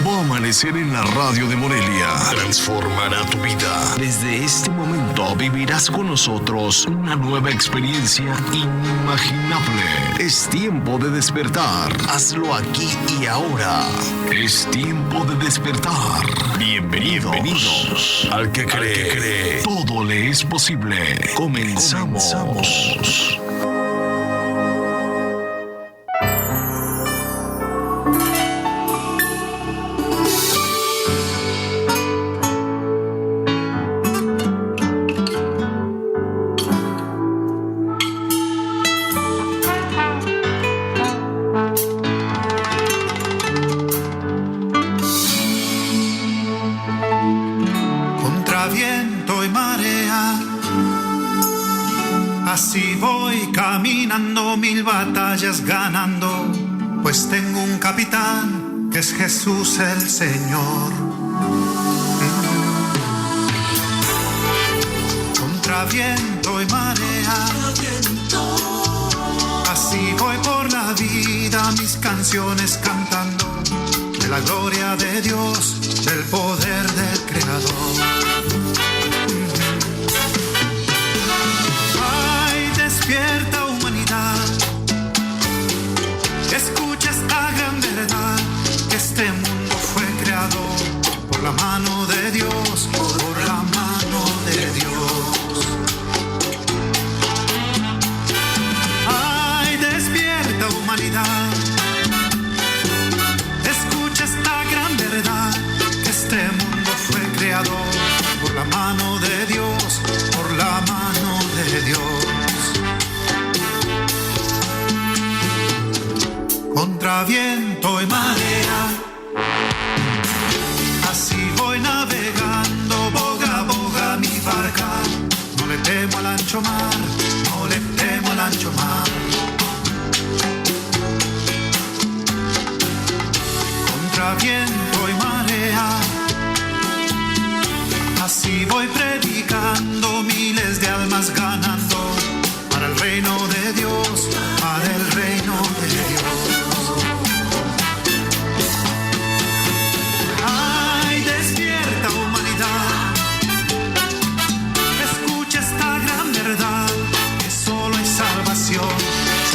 nuevo amanecer en la radio de Morelia transformará tu vida. Desde este momento vivirás con nosotros una nueva experiencia inimaginable. Es tiempo de despertar. Hazlo aquí y ahora. Es tiempo de despertar. Bienvenidos. Al que cree, todo le es posible. Comenzamos. Así voy caminando, mil batallas ganando, pues tengo un capitán que es Jesús el Señor. Contra viento y marea, así voy por la vida, mis canciones cantando de la gloria de Dios, del poder del Creador. Despierta humanidad, escucha esta gran verdad, que este mundo fue creado por la mano de Dios, por la mano de Dios. Ay, despierta humanidad, escucha esta gran verdad, que este mundo fue creado por la mano de Dios, por la mano de Dios. Contra viento y marea, así voy navegando, boga a boga mi barca. No le temo al ancho mar, no le temo al ancho mar. Contra viento y marea, así voy predicando, miles de almas ganando, para el reino de Dios, para el reino de Dios. Si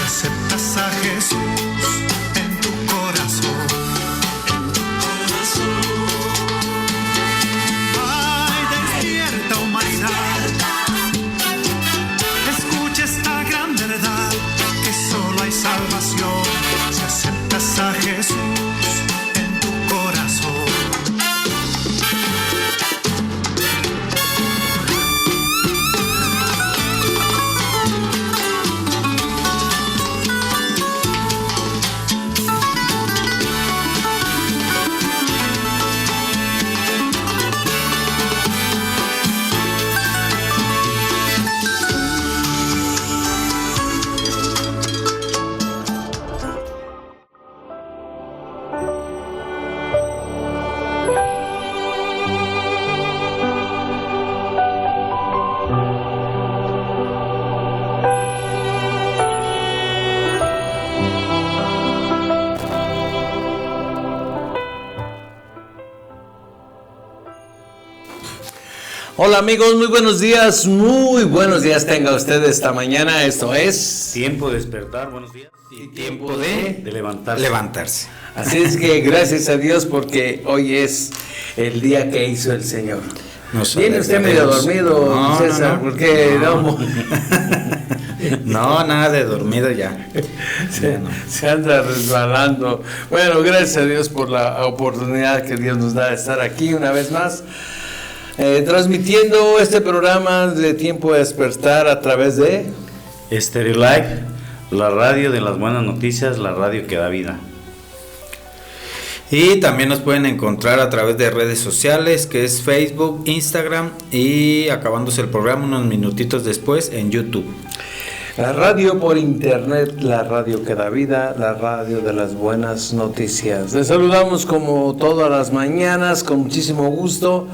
aceptas a Jesús en tu corazón, ay, despierta humanidad, escucha esta gran verdad, que solo hay salvación si aceptas a Jesús en tu corazón. Hola amigos, muy buenos días tenga usted esta mañana. Esto es tiempo de despertar, buenos días. Y tiempo de levantarse. Así es que gracias a Dios porque hoy es el día que hizo el Señor. Viene usted medio dormido, no, César, no, porque no, nada de dormido ya. Se anda resbalando. Bueno, gracias a Dios por la oportunidad que Dios nos da de estar aquí una vez más. Transmitiendo este programa de Tiempo de Despertar a través de Stereo Live, la radio de las buenas noticias, la radio que da vida. Y también nos pueden encontrar a través de redes sociales, que es Facebook, Instagram y acabándose el programa unos minutitos después en YouTube. La radio por internet, la radio que da vida, la radio de las buenas noticias. Les saludamos como todas las mañanas, con muchísimo gusto.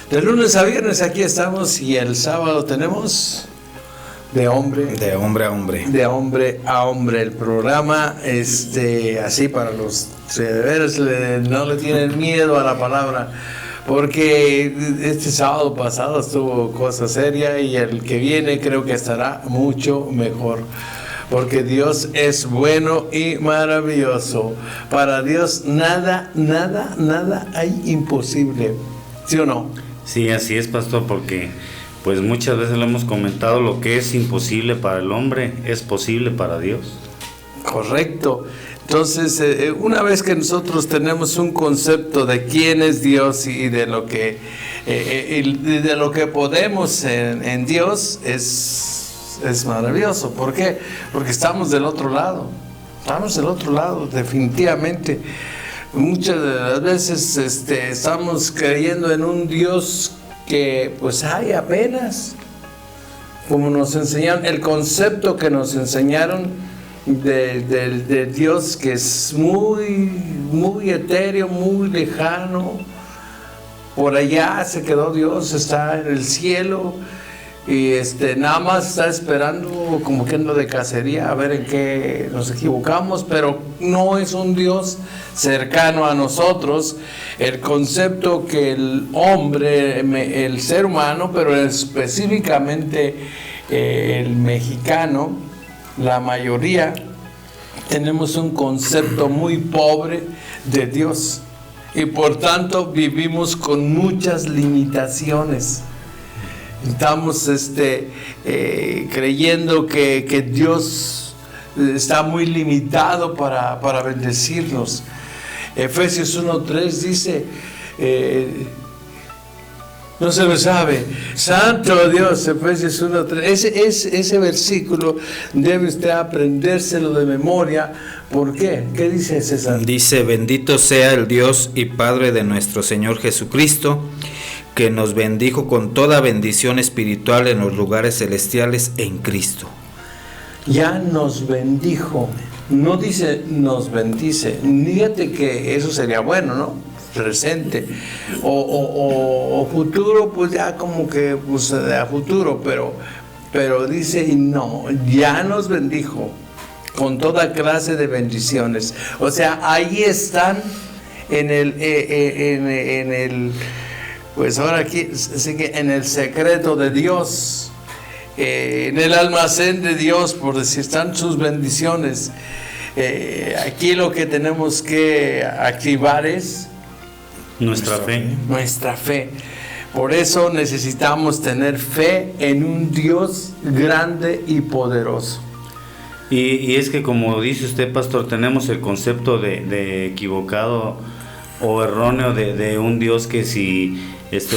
De lunes a viernes aquí estamos y el sábado tenemos de hombre. De hombre a hombre. De hombre a hombre. El programa, así para los que de veras no le tienen miedo a la palabra, porque este sábado pasado estuvo cosa seria y el que viene creo que estará mucho mejor. Porque Dios es bueno y maravilloso. Para Dios nada hay imposible. ¿Sí o no? Sí, así es, pastor, porque pues muchas veces lo hemos comentado, lo que es imposible para el hombre es posible para Dios. Correcto. Entonces, una vez que nosotros tenemos un concepto de quién es Dios y de lo que podemos en Dios, es maravilloso. ¿Por qué? Porque estamos del otro lado. Estamos del otro lado, definitivamente. Muchas de las veces estamos creyendo en un Dios que pues hay apenas, como nos enseñaron, el concepto que nos enseñaron de Dios, que es muy etéreo, muy lejano. Por allá se quedó Dios, está en el cielo y nada más está esperando, como que en lo de cacería, a ver en qué nos equivocamos, pero no es un Dios cercano a nosotros. El concepto que el hombre, el ser humano, pero específicamente el mexicano, la mayoría, tenemos un concepto muy pobre de Dios y por tanto vivimos con muchas limitaciones. Estamos creyendo que Dios está muy limitado para bendecirnos. Efesios 1:3 dice, no se lo sabe, santo Dios, Efesios 1:3, ese versículo debe usted aprendérselo de memoria. ¿Por qué? ¿Qué dice César? Dice: bendito sea el Dios y Padre de nuestro Señor Jesucristo, que nos bendijo con toda bendición espiritual en los lugares celestiales en Cristo. Ya nos bendijo, no dice nos bendice. Fíjate que eso sería bueno, ¿no? Presente o futuro, pues ya como que pues a futuro, pero dice no, ya nos bendijo con toda clase de bendiciones. O sea, ahí están en el pues ahora aquí sí que en el secreto de Dios, en el almacén de Dios, por decir, están sus bendiciones. Aquí lo que tenemos que activar es nuestra fe. Nuestra fe. Por eso necesitamos tener fe en un Dios grande y poderoso. Y es que, como dice usted, pastor, tenemos el concepto de equivocado o erróneo de un Dios que si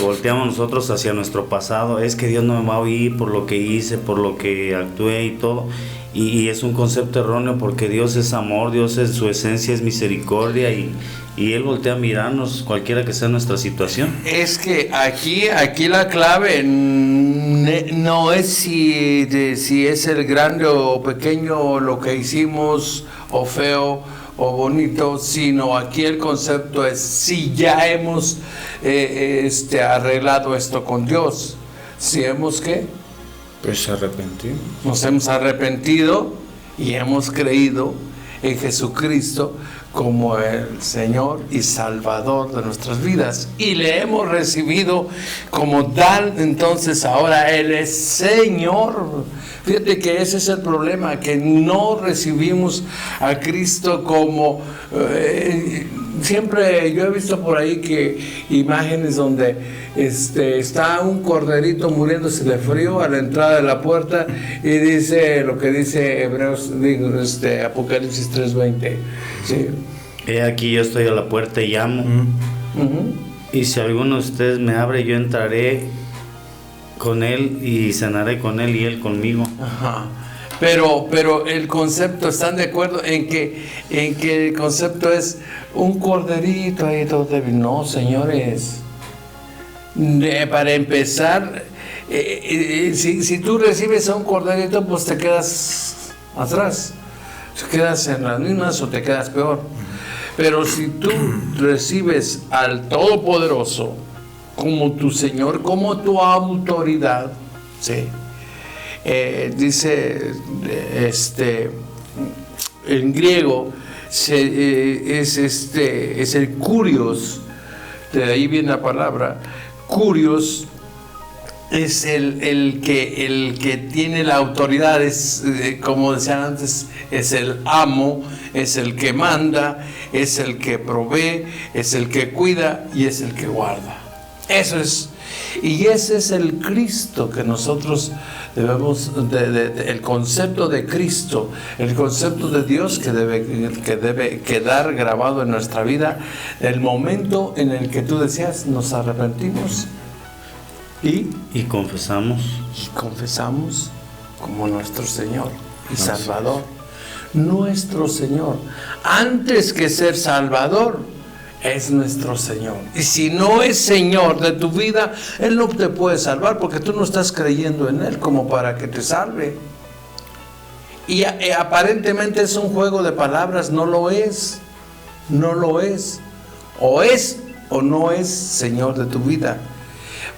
volteamos nosotros hacia nuestro pasado, es que Dios no me va a oír por lo que hice, por lo que actué y todo. Y es un concepto erróneo, porque Dios es amor, Dios es su esencia, es misericordia, y Él voltea a mirarnos cualquiera que sea nuestra situación. Es que aquí la clave no es si es el grande o pequeño lo que hicimos, o feo o bonito, sino aquí el concepto es si ya hemos arreglado esto con Dios. Si hemos ¿qué? Pues arrepentido. Nos hemos arrepentido y hemos creído en Jesucristo como el Señor y Salvador de nuestras vidas, y le hemos recibido como tal. Entonces ahora Él es Señor. Fíjate que ese es el problema, que no recibimos a Cristo como siempre yo he visto por ahí que imágenes donde está un corderito muriéndose de frío a la entrada de la puerta, y dice lo que dice Apocalipsis 3:20. Sí. He aquí, yo estoy a la puerta y llamo. Y si alguno de ustedes me abre, yo entraré con él y cenaré con él y él conmigo. Ajá. Pero el concepto, ¿están de acuerdo en que el concepto es un corderito ahí todo débil? No, señores. Para empezar, si tú recibes a un corderito, pues te quedas atrás. Te quedas en las mismas o te quedas peor. Pero si tú recibes al Todopoderoso como tu Señor, como tu autoridad, ¿sí? dice, en griego, es el kurios, de ahí viene la palabra, kurios, es el que tiene la autoridad, es, como decían antes, es el amo, es el que manda, es el que provee, es el que cuida y es el que guarda. Eso es, y ese es el Cristo que nosotros debemos, el concepto de Cristo, el concepto de Dios que debe quedar grabado en nuestra vida, el momento en el que tú decías, nos arrepentimos y confesamos como nuestro Señor y Salvador. Nuestro Señor, antes que ser Salvador, es nuestro Señor. Y si no es Señor de tu vida, Él no te puede salvar, porque tú no estás creyendo en Él como para que te salve. Y aparentemente es un juego de palabras. No lo es. No lo es. O es o no es Señor de tu vida.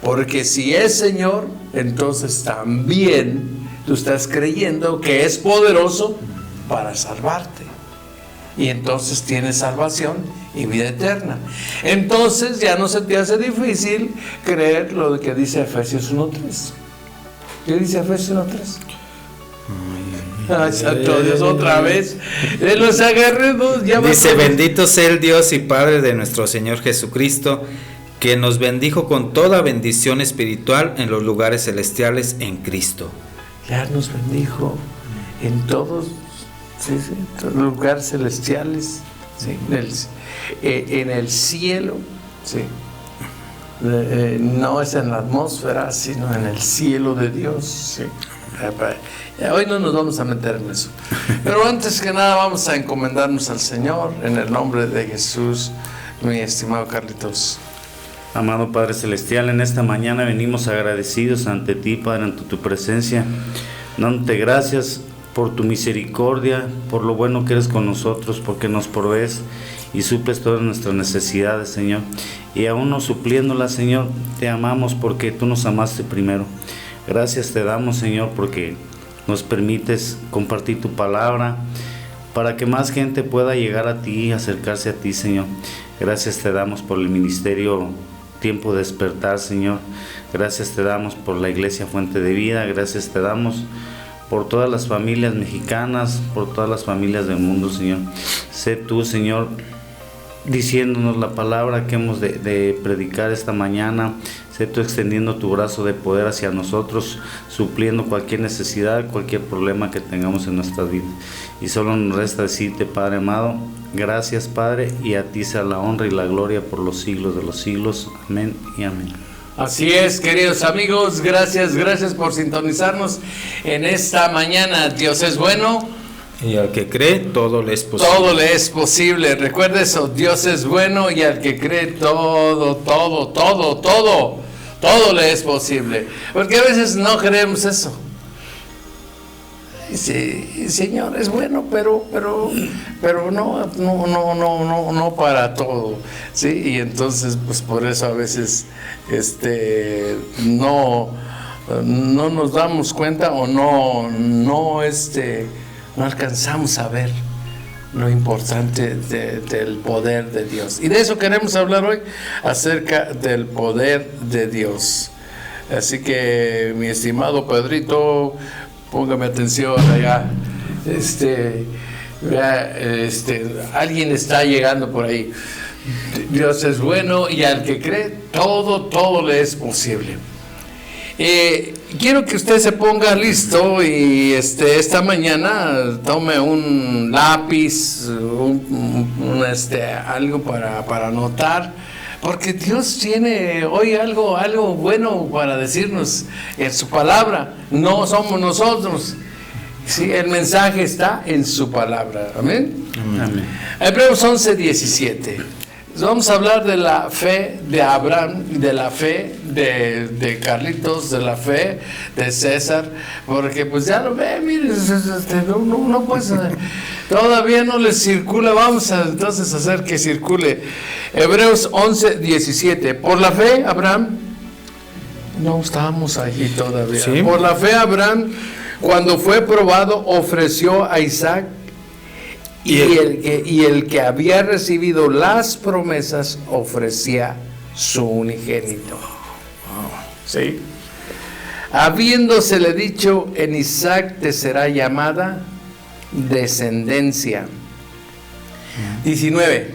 Porque si es Señor, entonces también tú estás creyendo que es poderoso para salvarte. Y entonces tienes salvación y vida eterna. Entonces ya no se te hace difícil creer lo que dice Efesios 1:3. ¿Qué dice Efesios 1:3? Ay, santo Dios, otra vez. De los aguerridos. Dice: bendito sea el Dios y Padre de nuestro Señor Jesucristo, que nos bendijo con toda bendición espiritual en los lugares celestiales en Cristo. Ya nos bendijo en todos, los lugares celestiales, ¿sí? En el cielo, ¿sí? No es en la atmósfera, sino en el cielo de Dios, ¿sí? Hoy no nos vamos a meter en eso, pero antes que nada vamos a encomendarnos al Señor en el nombre de Jesús, mi estimado Carlitos. Amado Padre Celestial, en esta mañana venimos agradecidos ante ti, Padre, ante tu presencia, dándote gracias por tu misericordia, por lo bueno que eres con nosotros, porque nos provees y suples todas nuestras necesidades, Señor. Y aún no supliéndolas, Señor, te amamos porque tú nos amaste primero. Gracias te damos, Señor, porque nos permites compartir tu palabra para que más gente pueda llegar a ti y acercarse a ti, Señor. Gracias te damos por el ministerio Tiempo de Despertar, Señor. Gracias te damos por la Iglesia Fuente de Vida. Gracias te damos por todas las familias mexicanas, por todas las familias del mundo, Señor. Sé tú, Señor, diciéndonos la palabra que hemos de predicar esta mañana. Sé tú extendiendo tu brazo de poder hacia nosotros, supliendo cualquier necesidad, cualquier problema que tengamos en nuestra vida. Y solo nos resta decirte, Padre amado, gracias, Padre, y a ti sea la honra y la gloria por los siglos de los siglos. Amén y amén. Así es, queridos amigos, gracias por sintonizarnos en esta mañana. Dios es bueno. Y al que cree, todo le es posible. Todo le es posible. Recuerda eso, Dios es bueno y al que cree todo le es posible. Porque a veces no creemos eso. Sí, Señor, es bueno, pero no para todo, ¿sí? Y entonces, pues por eso a veces no nos damos cuenta o no alcanzamos a ver lo importante del poder de Dios. Y de eso queremos hablar hoy, acerca del poder de Dios. Así que, mi estimado Pedrito, póngame atención allá. Alguien está llegando por ahí. Dios es bueno y al que cree, todo le es posible. Quiero que usted se ponga listo y esta mañana tome un lápiz, algo para anotar, porque Dios tiene hoy algo bueno para decirnos en su palabra. No somos nosotros. Sí, el mensaje está en su palabra. Amén. Amén. Hebreos 11:17. Vamos a hablar de la fe de Abraham, de la fe de Carlitos, de la fe de César, porque pues ya lo ve, mire, no pues todavía no les circula. Vamos a entonces hacer que circule. Hebreos 11:17. Por la fe Abraham, No estábamos ahí todavía. Sí. Por la fe Abraham, cuando fue probado, ofreció a Isaac, y el que había recibido las promesas ofrecía su unigénito. ¿Sí? Habiéndosele dicho, en Isaac te será llamada descendencia. 19.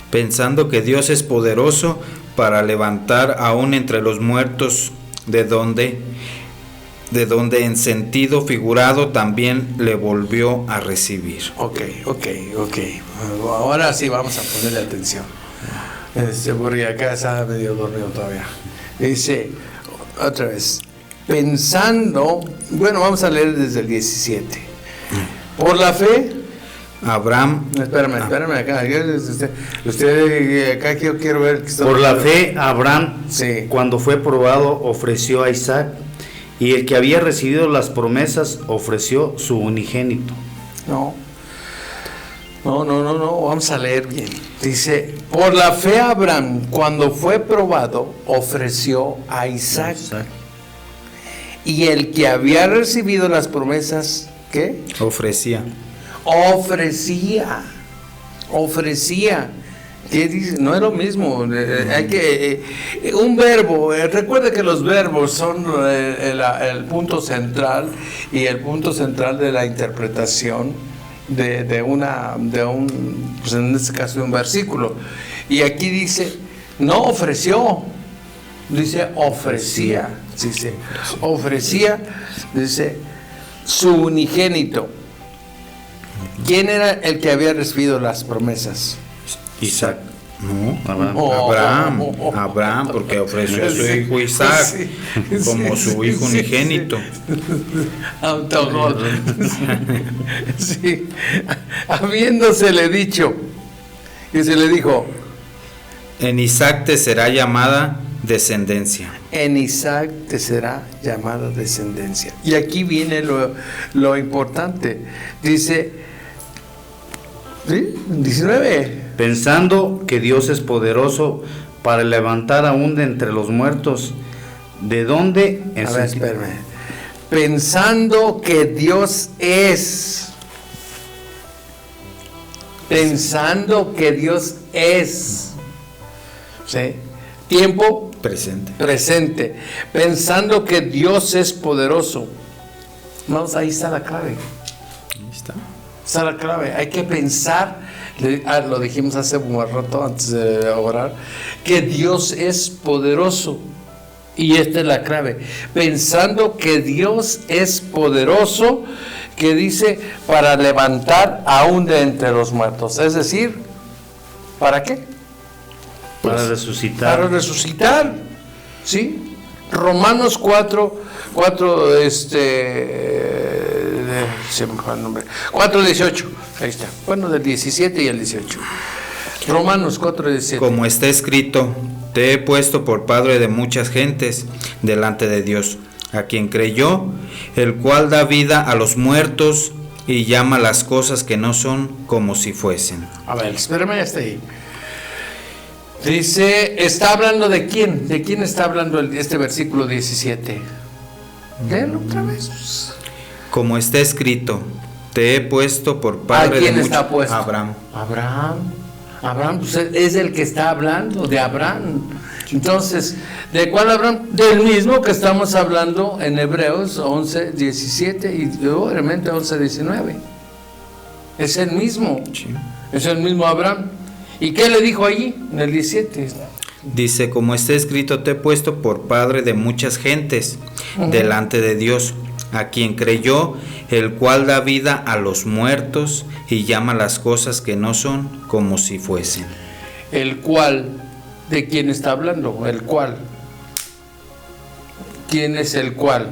Pensando que Dios es poderoso para levantar aún entre los muertos, de donde en sentido figurado también le volvió a recibir. Ok. Ahora sí vamos a ponerle atención. Porque acá está medio dormido todavía. Dice, otra vez, pensando, bueno, vamos a leer desde el 17. Por la fe, Abraham. Espérame acá. Usted acá quiero ver. Por la fe, Abraham, Sí. cuando fue probado, ofreció a Isaac, y el que había recibido las promesas ofreció su unigénito. No, vamos a leer bien. Dice, por la fe Abraham, cuando fue probado, ofreció a Isaac. Y el que había recibido las promesas, ¿qué? Ofrecía. ¿Qué dice? No es lo mismo. Hay que un verbo. Recuerde que los verbos son el punto central, y el punto central de la interpretación de un, pues en este caso, de un versículo. Y aquí dice, no ofreció, dice ofrecía. Dice ofrecía, dice su unigénito. ¿Quién era el que había recibido las promesas? Isaac. No, Abraham. Abraham, porque ofreció a su hijo Isaac como su hijo unigénito. Autogol. Sí. Habiéndosele dicho, y se le dijo, En Isaac te será llamada descendencia. en Isaac te será llamada descendencia. Y aquí viene lo importante. Dice, ¿sí? 19. Pensando que Dios es poderoso para levantar aún de entre los muertos, ¿de dónde? A ver, espérame. Pensando que Dios es. Pensando que Dios es. ¿Sí? Tiempo presente. Pensando que Dios es poderoso. Vamos, ahí está la clave. Ahí está. Está la clave. Hay que pensar. Lo dijimos hace un rato antes de orar, que Dios es poderoso. Y esta es la clave. Pensando que Dios es poderoso, que dice, para levantar aún de entre los muertos. Es decir, ¿para qué? Para resucitar. Para resucitar. ¿Sí? Romanos 4, se me fue el nombre. 4:18. Ahí está. Bueno, del 17 y el 18. Romanos 4:17. Como está escrito, te he puesto por padre de muchas gentes delante de Dios, a quien creyó, el cual da vida a los muertos y llama las cosas que no son como si fuesen. A ver, espérame hasta ahí. Dice, ¿está hablando de quién? ¿De quién está hablando este versículo 17? Léelo otra vez. Como está escrito, te he puesto por padre ¿Quién de está muchas. puesto? Abraham, pues es el que está hablando, de Abraham. Entonces, ¿de cuál Abraham? Del mismo que estamos hablando en Hebreos 11:17 y obviamente 11:19. Es el mismo. Sí. Es el mismo Abraham. ¿Y qué le dijo allí en el 17? Dice, como está escrito, te he puesto por padre de muchas gentes delante de Dios, a quien creyó, el cual da vida a los muertos y llama las cosas que no son como si fuesen. El cual, ¿de quién está hablando? El cual. ¿Quién es el cual?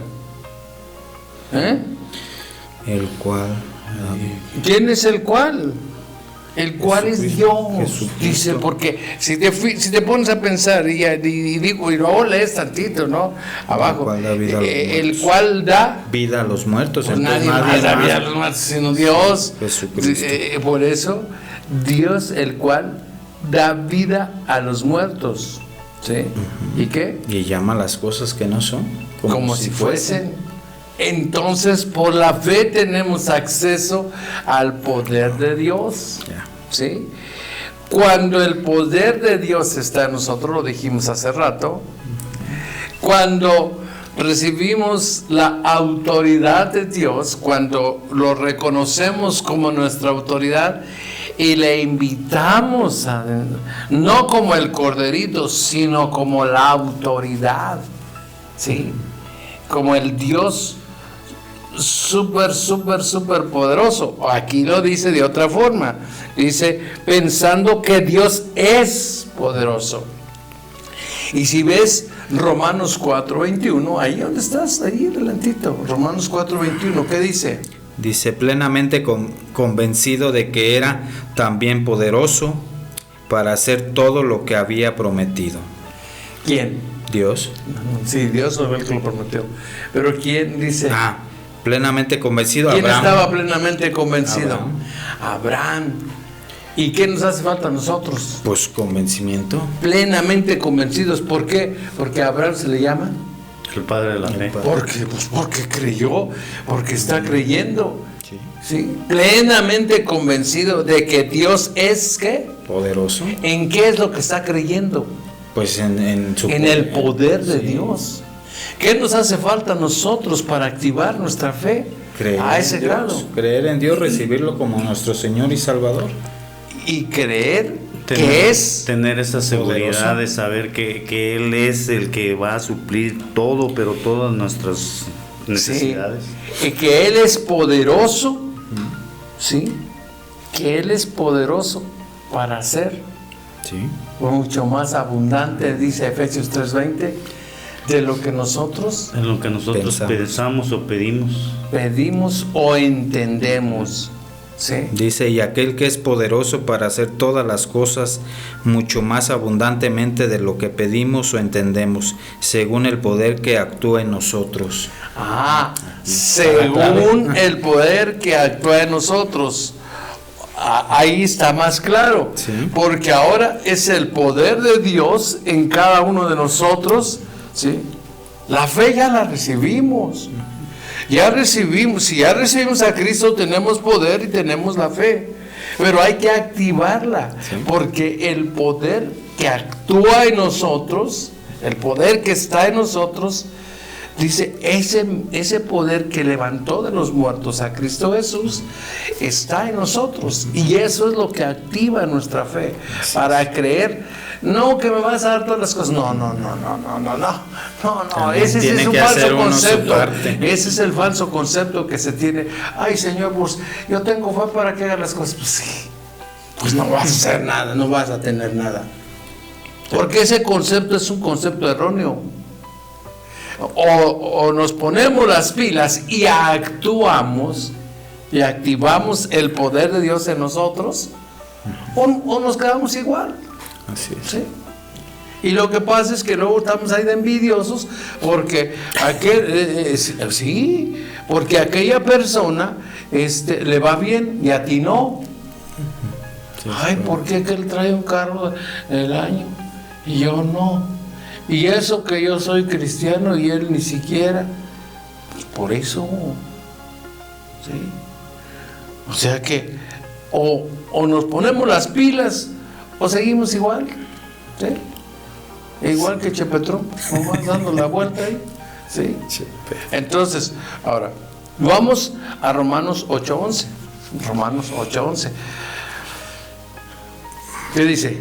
El cual. ¿Quién es el cual? El cual es Dios. Jesucristo. Dice, porque si te pones a pensar y digo, y luego lees tantito, ¿no? Abajo. Cual da vida a los el muertos. cual da Vida a los muertos. pues entonces nadie más da más. vida a los muertos sino Dios. Jesucristo. Por eso, Dios, el cual da vida a los muertos. ¿Sí? ¿Y qué? Y llama las cosas que no son como si fuesen. Entonces, por la fe tenemos acceso al poder de Dios. Ya. ¿Sí? Cuando el poder de Dios está en nosotros, lo dijimos hace rato, cuando recibimos la autoridad de Dios, cuando lo reconocemos como nuestra autoridad y le invitamos no como el corderito, sino como la autoridad, ¿sí? Como el Dios súper poderoso. Aquí lo dice de otra forma, dice pensando que Dios es poderoso. Y si ves Romanos 4:21, ahí donde estás, ahí adelantito, Romanos 4:21, ¿qué dice? Dice, plenamente convencido de que era también poderoso para hacer todo lo que había prometido. ¿Quién? Dios. Sí, Dios fue el que lo prometió. Pero ¿quién dice? Plenamente convencido. ¿Quién Abraham. estaba plenamente convencido? Abraham. ¿Y qué nos hace falta a nosotros? Pues convencimiento. Plenamente convencidos. ¿Por qué? Porque a Abraham se le llama el padre de la fe. Porque creyó, porque está creyendo. Sí. Plenamente convencido de que Dios es ¿qué? Poderoso. ¿En qué es lo que está creyendo? Pues en su en poder. El poder de Dios. ¿Qué nos hace falta a nosotros para activar nuestra fe Creer a ese en Dios, grado? creer en Dios, recibirlo como nuestro Señor y Salvador. Y creer que es tener esa seguridad poderoso. de saber que Él es el que va a suplir todo, pero todas nuestras necesidades. Sí, y que Él es poderoso, ¿sí? Que Él es poderoso para hacer mucho más abundante, dice Efesios 3:20, de lo que nosotros en lo que nosotros pensamos o pedimos o entendemos. Sí. Dice, y aquel que es poderoso para hacer todas las cosas mucho más abundantemente de lo que pedimos o entendemos, según el poder que actúa en nosotros. Según el poder que actúa en nosotros. Ahí está más claro, porque ahora es el poder de Dios en cada uno de nosotros, ¿sí? La fe ya la recibimos. Si ya recibimos a Cristo, tenemos poder y tenemos la fe, pero hay que activarla, porque el poder que actúa en nosotros, el poder que está en nosotros, dice, ese poder que levantó de los muertos a Cristo Jesús está en nosotros, y eso es lo que activa nuestra fe, para creer. No, que me vas a dar todas las cosas. No. Ese es un falso concepto. Ese es el falso concepto que se tiene. Ay, Señor, pues yo tengo fe para que haga las cosas. Pues sí. Pues no vas a hacer nada, no vas a tener nada. Porque ese concepto es un concepto erróneo. O nos ponemos las pilas y actuamos y activamos el poder de Dios en nosotros, o nos quedamos igual. Así es. ¿Sí? Y lo que pasa es que luego estamos ahí de envidiosos porque porque aquella persona le va bien y a ti no. Ay, ¿por qué que él trae un carro del año y yo no? Y eso que yo soy cristiano y él ni siquiera. Pues por eso. ¿Sí? O sea que o nos ponemos las pilas o seguimos igual, ¿sí? Igual que Chepetrón, nomás dando la vuelta ahí, ¿sí? Entonces, ahora, vamos a Romanos 8:11. Romanos 8:11. ¿Qué dice?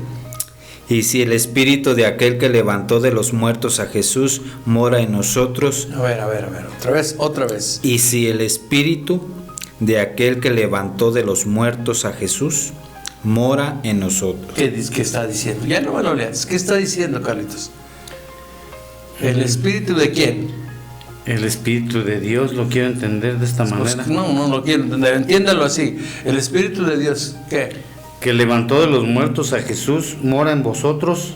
Y si el espíritu de aquel que levantó de los muertos a Jesús mora en nosotros. A ver, otra vez. Y si el espíritu de aquel que levantó de los muertos a Jesús mora en nosotros. ¿Qué está diciendo? Ya no me lo leas. ¿Qué está diciendo, Carlitos? ¿El espíritu de quién? El espíritu de Dios, lo quiero entender de esta manera. No lo quiero entender. Entiéndalo así. El espíritu de Dios, ¿qué? Que levantó de los muertos a Jesús mora en vosotros.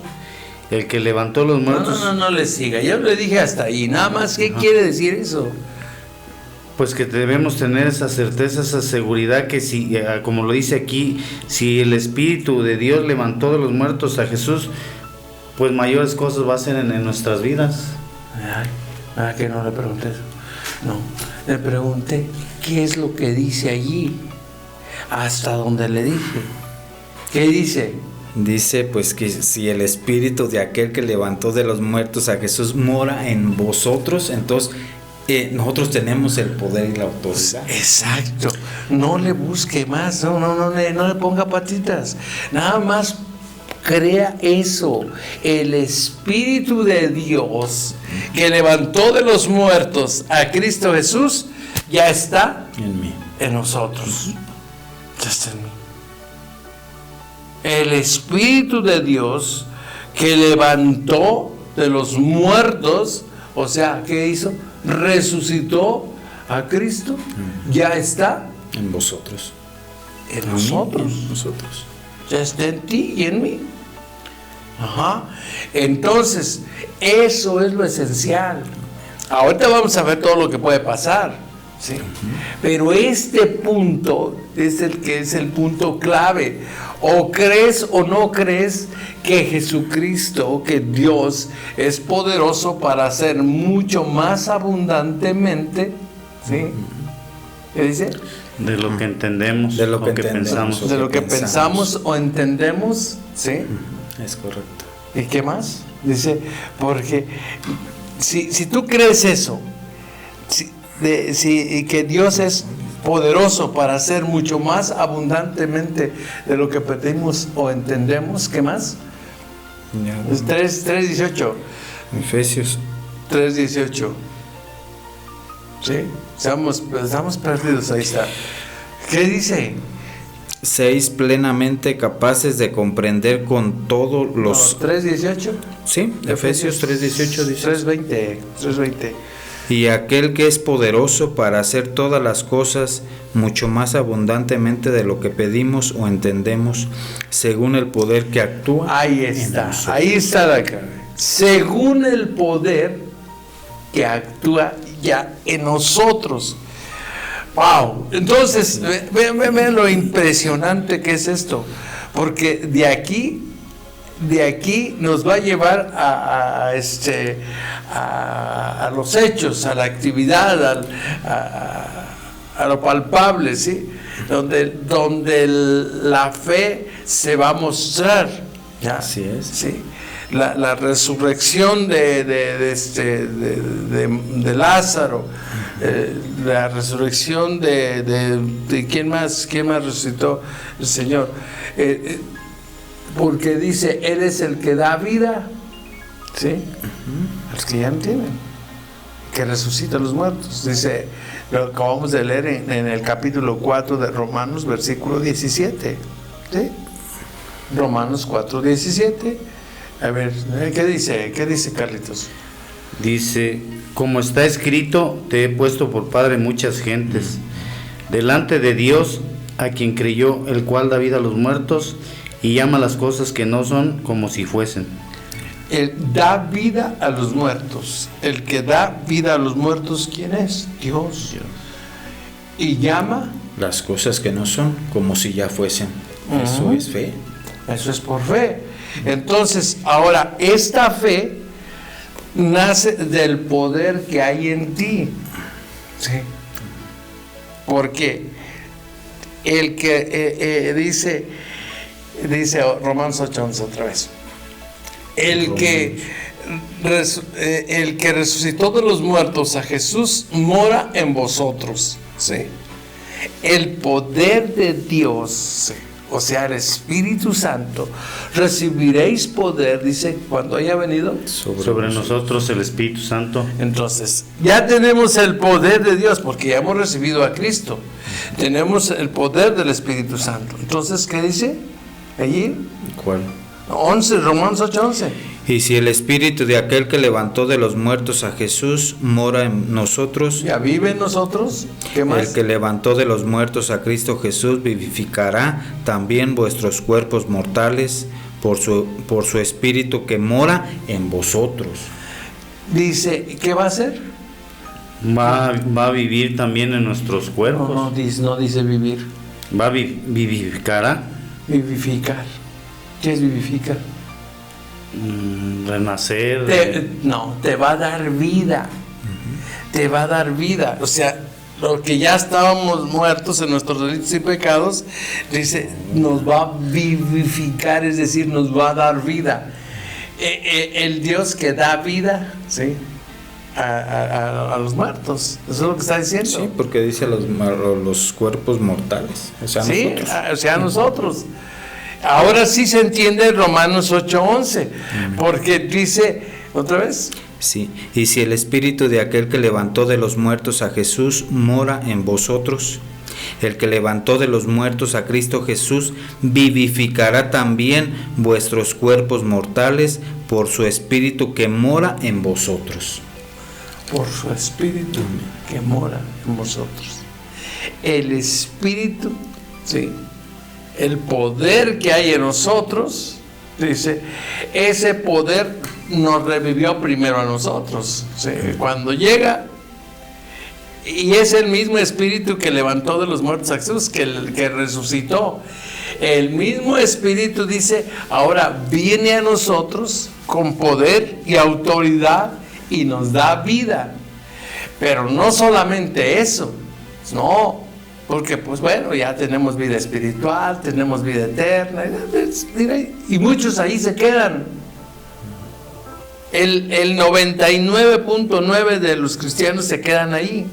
El que levantó los muertos. No le siga. Yo le dije hasta ahí. Nada más, ¿qué quiere decir eso? Pues que debemos tener esa certeza, esa seguridad que si, como lo dice aquí, si el Espíritu de Dios levantó de los muertos a Jesús, pues mayores cosas va a hacer en nuestras vidas. Ay, que no le pregunté eso. No, le pregunté qué es lo que dice allí, hasta donde le dije. ¿Qué dice? Dice pues que si el espíritu de aquel que levantó de los muertos a Jesús mora en vosotros, entonces nosotros tenemos el poder y la autoridad. Exacto. No le busque más, no le ponga patitas. Nada más crea eso. El Espíritu de Dios que levantó de los muertos a Cristo Jesús ya está En mí. en nosotros. Ya está en mí. El Espíritu de Dios que levantó de los muertos, o sea, ¿qué hizo? Resucitó a Cristo, ya está En vosotros. en nosotros. En nosotros. Ya está en ti y en mí. Ajá. Entonces, eso es lo esencial. Ahorita vamos a ver todo lo que puede pasar, ¿sí? Pero este punto es el que es el punto clave. O crees o no crees que Jesucristo, que Dios es poderoso para hacer mucho más abundantemente, ¿sí? ¿Qué dice? De lo que entendemos, De lo que pensamos. entendemos. De lo que pensamos. pensamos o entendemos, ¿sí? Es correcto. ¿Y qué más? Dice, porque si tú crees eso, y que Dios es poderoso para hacer mucho más abundantemente de lo que pedimos o entendemos, ¿qué más? Ya, Es 3:18. Efesios 3:18. ¿Sí? Estamos perdidos, ahí está. ¿Qué dice? 6 plenamente capaces de comprender con todos los... 3:18. Sí, Efesios 3:18 dice. 3:20. Y aquel que es poderoso para hacer todas las cosas mucho más abundantemente de lo que pedimos o entendemos, según el poder que actúa. Ahí está la clave. Según el poder que actúa ya en nosotros. ¡Wow! Entonces, ve lo impresionante que es esto. Porque de aquí nos va a llevar a los hechos, a la actividad, a lo palpable, ¿sí? Donde la fe se va a mostrar. ¿Ya? Así es. ¿Sí? La resurrección de Lázaro, la resurrección de ¿quién más resucitó? El Señor. Porque dice, Él es el que da vida, ¿sí? Los que ya no tienen, que resucita a los muertos. Dice, lo acabamos de leer en el capítulo 4 de Romanos, versículo 17, ¿sí? Romanos 4:17. A ver, ¿qué dice Carlitos? Dice, como está escrito, te he puesto por padre muchas gentes, delante de Dios, a quien creyó, el cual da vida a los muertos y llama las cosas que no son como si fuesen. Él da vida a los muertos. El que da vida a los muertos, ¿quién es? Dios. Y llama. Las cosas que no son como si ya fuesen. Eso es fe. Eso es por fe. Entonces, ahora, esta fe nace del poder que hay en ti. ¿Sí? Porque el que dice Romanos 8:11 otra vez. El que resucitó de los muertos a Jesús mora en vosotros. ¿Sí? El poder de Dios, ¿sí? O sea, el Espíritu Santo, recibiréis poder, dice, cuando haya venido sobre nosotros el Espíritu Santo. Entonces, ya tenemos el poder de Dios, porque ya hemos recibido a Cristo. Tenemos el poder del Espíritu Santo. Entonces, ¿qué dice allí? ¿Cuál? Romanos 8:11. Y si el espíritu de aquel que levantó de los muertos a Jesús mora en nosotros, ¿Ya vive en nosotros? ¿Qué más? el que levantó de los muertos a Cristo Jesús vivificará también vuestros cuerpos mortales por su espíritu que mora en vosotros. Dice, ¿qué va a hacer? Va a vivir también en nuestros cuerpos. No dice vivir. Va a vivificará. Vivificar. ¿Qué es vivificar? renacer. Te va a dar vida. Te va a dar vida. O sea, lo que ya estábamos muertos en nuestros delitos y pecados, dice, nos va a vivificar, es decir, nos va a dar vida. El Dios que da vida, ¿sí?, a los muertos. Eso es lo que está diciendo. Sí, porque dice los cuerpos mortales. O sea, sí, nosotros. O sea, nosotros. Ahora sí se entiende Romanos 8:11, porque dice, otra vez. Sí, y si el espíritu de aquel que levantó de los muertos a Jesús mora en vosotros, el que levantó de los muertos a Cristo Jesús vivificará también vuestros cuerpos mortales por su espíritu que mora en vosotros. Por su espíritu que mora en vosotros. El espíritu, sí, el poder que hay en nosotros, dice, ese poder nos revivió primero a nosotros, ¿sí? Cuando llega, y es el mismo espíritu que levantó de los muertos a Jesús, que resucitó. El mismo espíritu, dice, ahora viene a nosotros con poder y autoridad y nos da vida. Pero no solamente eso, no, porque pues bueno, ya tenemos vida espiritual, tenemos vida eterna, y muchos ahí se quedan. El 99.9 de los cristianos se quedan ahí.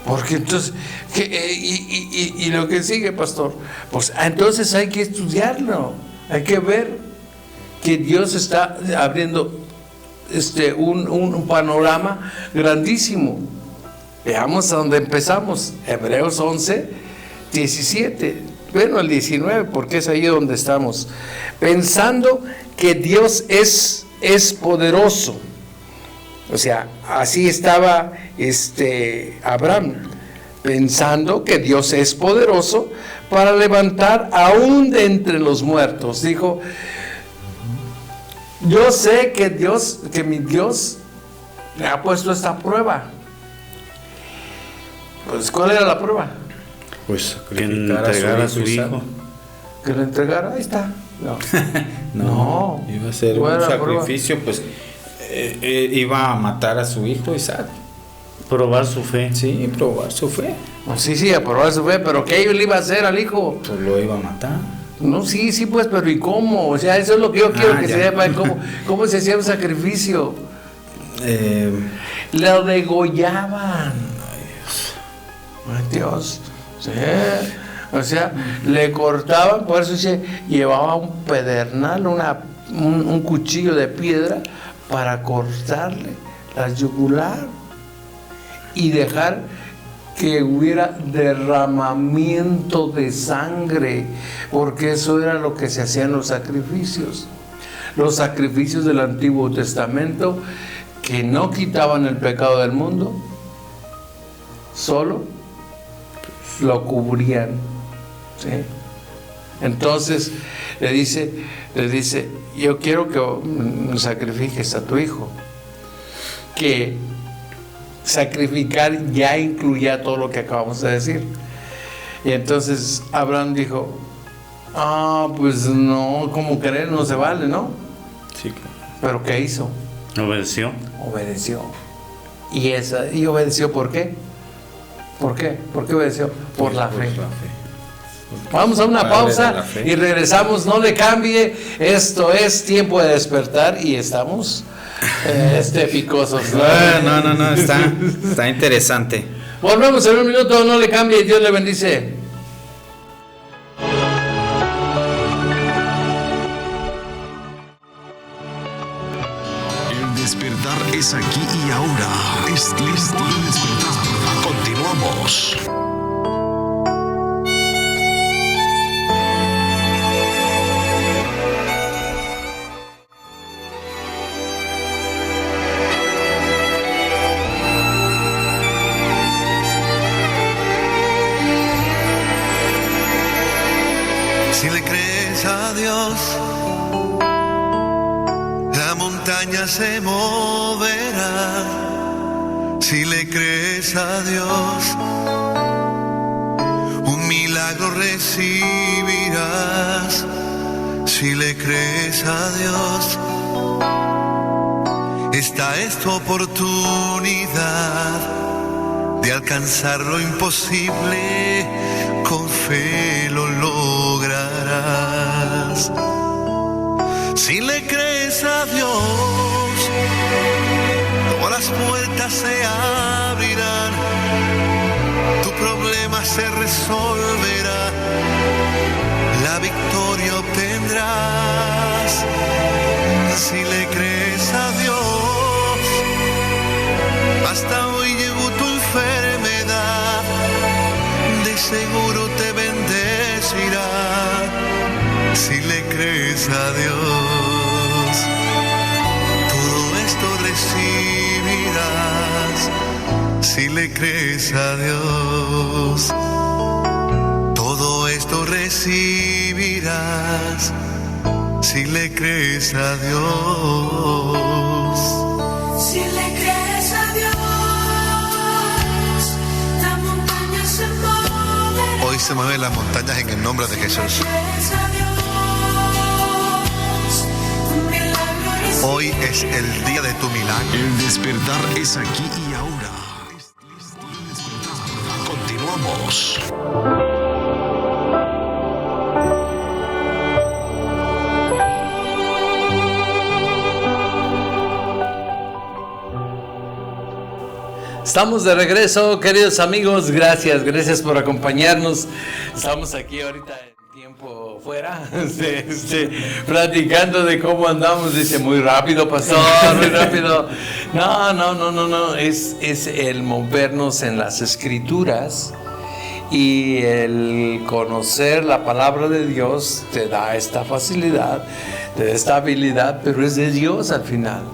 Porque entonces, y lo que sigue, pastor, pues entonces hay que estudiarlo, hay que ver que Dios está abriendo un panorama grandísimo. Veamos a dónde empezamos. Hebreos 11:17. Bueno, el 19, porque es ahí donde estamos. Pensando que Dios es poderoso. O sea, así estaba Abraham, pensando que Dios es poderoso para levantar aún de entre los muertos. Dijo, yo sé que mi Dios me ha puesto esta prueba. Pues, ¿cuál era la prueba? Pues que entregara a su hijo. Que lo entregara, ahí está. No, iba a ser un sacrificio, pues iba a matar a su hijo Isaac. Probar su fe. Sí, probar su fe. No, sí, a probar su fe, pero ¿qué le iba a hacer al hijo? Pues lo iba a matar. No, sí, pues, pero ¿y cómo? O sea, eso es lo que yo quiero que se sepa, cómo se hacía un sacrificio. Lo degollaban. Ay, Dios. Sí. O sea, le cortaban, por eso se llevaba un pedernal, un cuchillo de piedra para cortarle la yugular y dejar que hubiera derramamiento de sangre, porque eso era lo que se hacía en los sacrificios. Los sacrificios del Antiguo Testamento que no quitaban el pecado del mundo, solo lo cubrían. ¿Sí? Entonces le dice, yo quiero que sacrifiques a tu hijo. Que sacrificar ya incluía todo lo que acabamos de decir. Y entonces Abraham dijo, pues no, como querer no se vale, ¿no? Sí, claro. ¿Pero qué hizo? Obedeció. ¿Y obedeció por qué? ¿Por qué? ¿Por qué obedeció? Por la fe. Vamos a una pausa y regresamos. No le cambie. Esto es Tiempo de Despertar y estamos picosos. No, está interesante. Volvemos en un minuto. No le cambie y Dios le bendice. El despertar es aquí y ahora. Es tiempo de despertar. Continuamos. Si le crees a Dios, la montaña se moverá. Si le crees a Dios, un milagro recibirás. Si le crees a Dios, esta es tu oportunidad de alcanzar lo imposible, con fe lo lograrás. Si le crees a Dios, todas las puertas se abrirán, tu problema se resolverá, la victoria obtendrás. Si le crees a Dios, hasta hoy llegó tu enfermedad, de seguro te bendecirá. Si le crees a Dios, todo esto recibirás. Si le crees a Dios, todo esto recibirás. Si le crees a Dios. Si le crees a Dios, las montañas se moverán. Hoy se mueven las montañas en el nombre de Jesús. Si le crees a Dios, un milagro recibirás. Hoy es el día de tu milagro. El despertar es aquí y ahora. Continuamos. Estamos de regreso, queridos amigos, gracias por acompañarnos. Estamos aquí ahorita en tiempo fuera, platicando de cómo andamos. Dice, muy rápido, pastor, muy rápido. No, es el movernos en las escrituras, y el conocer la palabra de Dios te da esta facilidad, te da esta habilidad, pero es de Dios al final.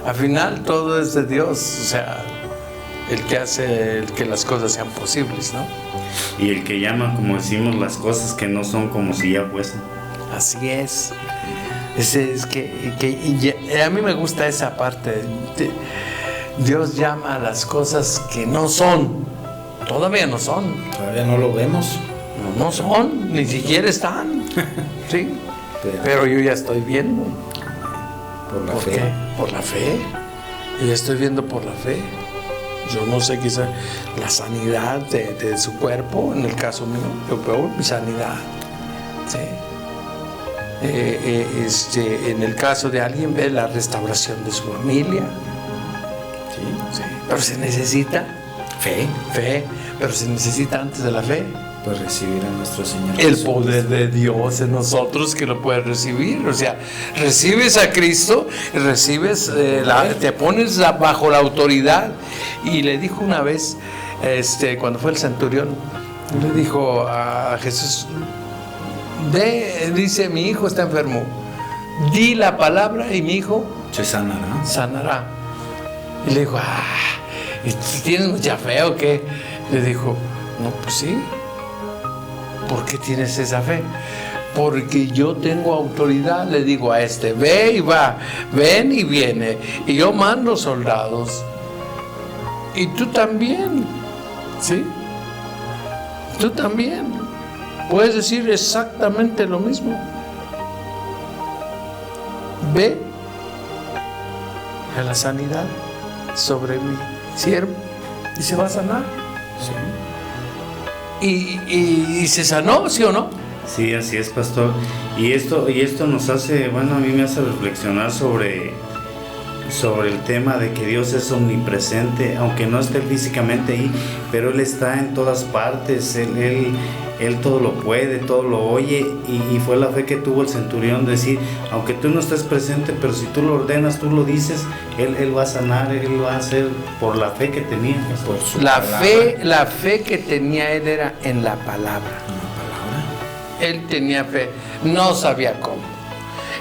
Al final todo es de Dios, o sea, el que hace el que las cosas sean posibles, ¿no? Y el que llama, como decimos, las cosas que no son como si ya fuesen. Así es. Es que a mí me gusta esa parte. Dios llama a las cosas que no son. Todavía no son. Todavía no lo vemos. No son, ni siquiera están. Sí. Pero yo ya estoy viendo. Por la ¿Por fe. qué? Por la fe. Yo ya estoy viendo por la fe. Yo no sé, quizá la sanidad de su cuerpo, en el caso mío, yo veo mi sanidad. ¿Sí? En el caso de alguien, ve la restauración de su familia. Sí. ¿Sí? Pero se necesita Fe. pero se necesita antes de la fe Pues recibir a nuestro Señor el Jesús. poder de Dios en nosotros, que lo puedes recibir. O sea, recibes a Cristo, recibes, te pones bajo la autoridad. Y le dijo una vez, cuando fue el centurión, le dijo a Jesús, dice, mi hijo está enfermo, di la palabra y mi hijo Se sanará. Y le dijo, ¿tienes mucha fe o qué? Le dijo, no, pues sí. ¿Por qué tienes esa fe? Porque yo tengo autoridad. Le digo a ve y va, ven y viene, y yo mando soldados, y tú también, ¿sí? Tú también puedes decir exactamente lo mismo. Ve a la sanidad sobre mi siervo y se va a sanar. Sí. Y se sanó, ¿sí o no? Sí, así es, pastor. Y esto nos hace, a mí me hace reflexionar sobre el tema de que Dios es omnipresente, aunque no esté físicamente ahí, pero Él está en todas partes. Él todo lo puede, todo lo oye, y fue la fe que tuvo el centurión, decir, aunque tú no estés presente, pero si tú lo ordenas, tú lo dices, Él va a sanar, Él va a hacer por la fe que tenía. Por su La palabra. fe que tenía él era en la palabra. Él tenía fe, no sabía cómo.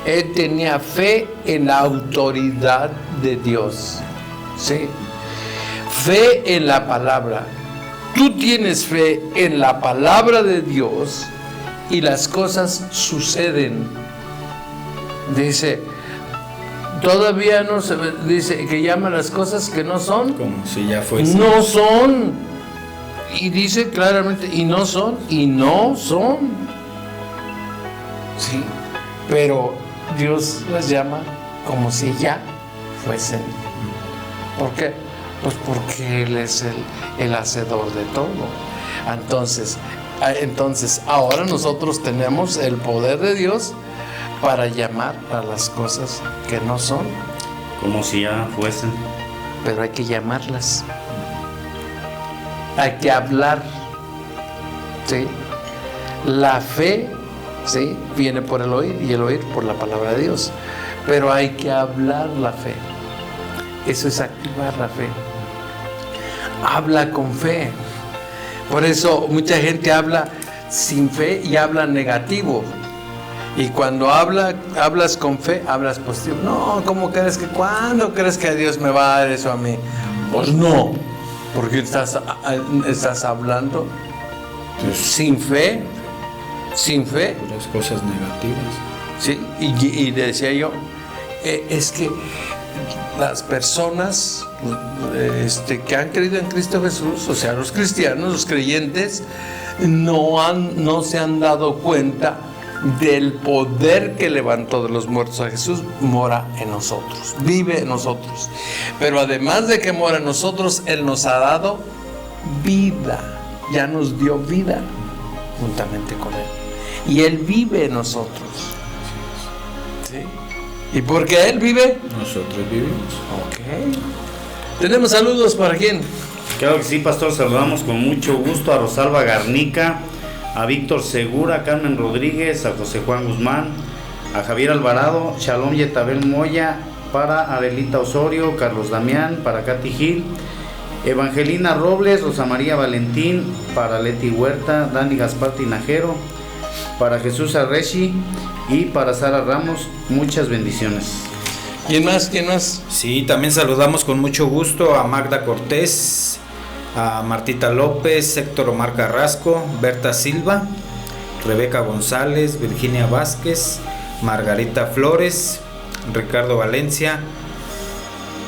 Él tenía fe en la autoridad de Dios. ¿Sí? Fe en la palabra. Tú tienes fe en la palabra de Dios y las cosas suceden. Dice, todavía no se dice que llama las cosas que no son. Como si ya fuese. No son. Y dice claramente, y no son. Sí. pero Dios las llama como si ya fuesen. ¿Por qué? Pues porque Él es el hacedor de todo. Entonces, ahora nosotros tenemos el poder de Dios para llamar a las cosas que no son. Como si ya fuesen. Pero hay que llamarlas. Hay que hablar. ¿Sí? La fe, ¿sí?, viene por el oír y el oír por la palabra de Dios. Pero hay que hablar la fe. Eso es activar la fe. Habla con fe. Por eso mucha gente habla sin fe y habla negativo. Y cuando hablas con fe, hablas positivo. No, ¿cómo crees que? ¿Cuándo crees que Dios me va a dar eso a mí? Pues no, porque estás hablando sin fe. Las cosas negativas. Sí, y decía yo, es que las personas que han creído en Cristo Jesús, o sea, los cristianos, los creyentes, no se han dado cuenta del poder que levantó de los muertos a Jesús. Mora en nosotros, vive en nosotros. Pero además de que mora en nosotros, Él nos ha dado vida, ya nos dio vida juntamente con Él. Y Él vive en nosotros. ¿Sí? ¿Y porque Él vive? Nosotros vivimos. Ok. ¿Tenemos saludos para quién? Claro que sí, pastor. Saludamos con mucho gusto a Rosalba Garnica, a Víctor Segura, a Carmen Rodríguez, a José Juan Guzmán, a Javier Alvarado, Shalom Yetabel Moya, para Adelita Osorio, Carlos Damián, para Katy Gil, Evangelina Robles, Rosa María Valentín, para Leti Huerta, Dani Gaspar Tinajero, para Jesús Arrechi y para Sara Ramos. Muchas bendiciones. ¿Quién más? ¿Quién más? Sí, también saludamos con mucho gusto a Magda Cortés, a Martita López, Héctor Omar Carrasco, Berta Silva, Rebeca González, Virginia Vázquez, Margarita Flores, Ricardo Valencia,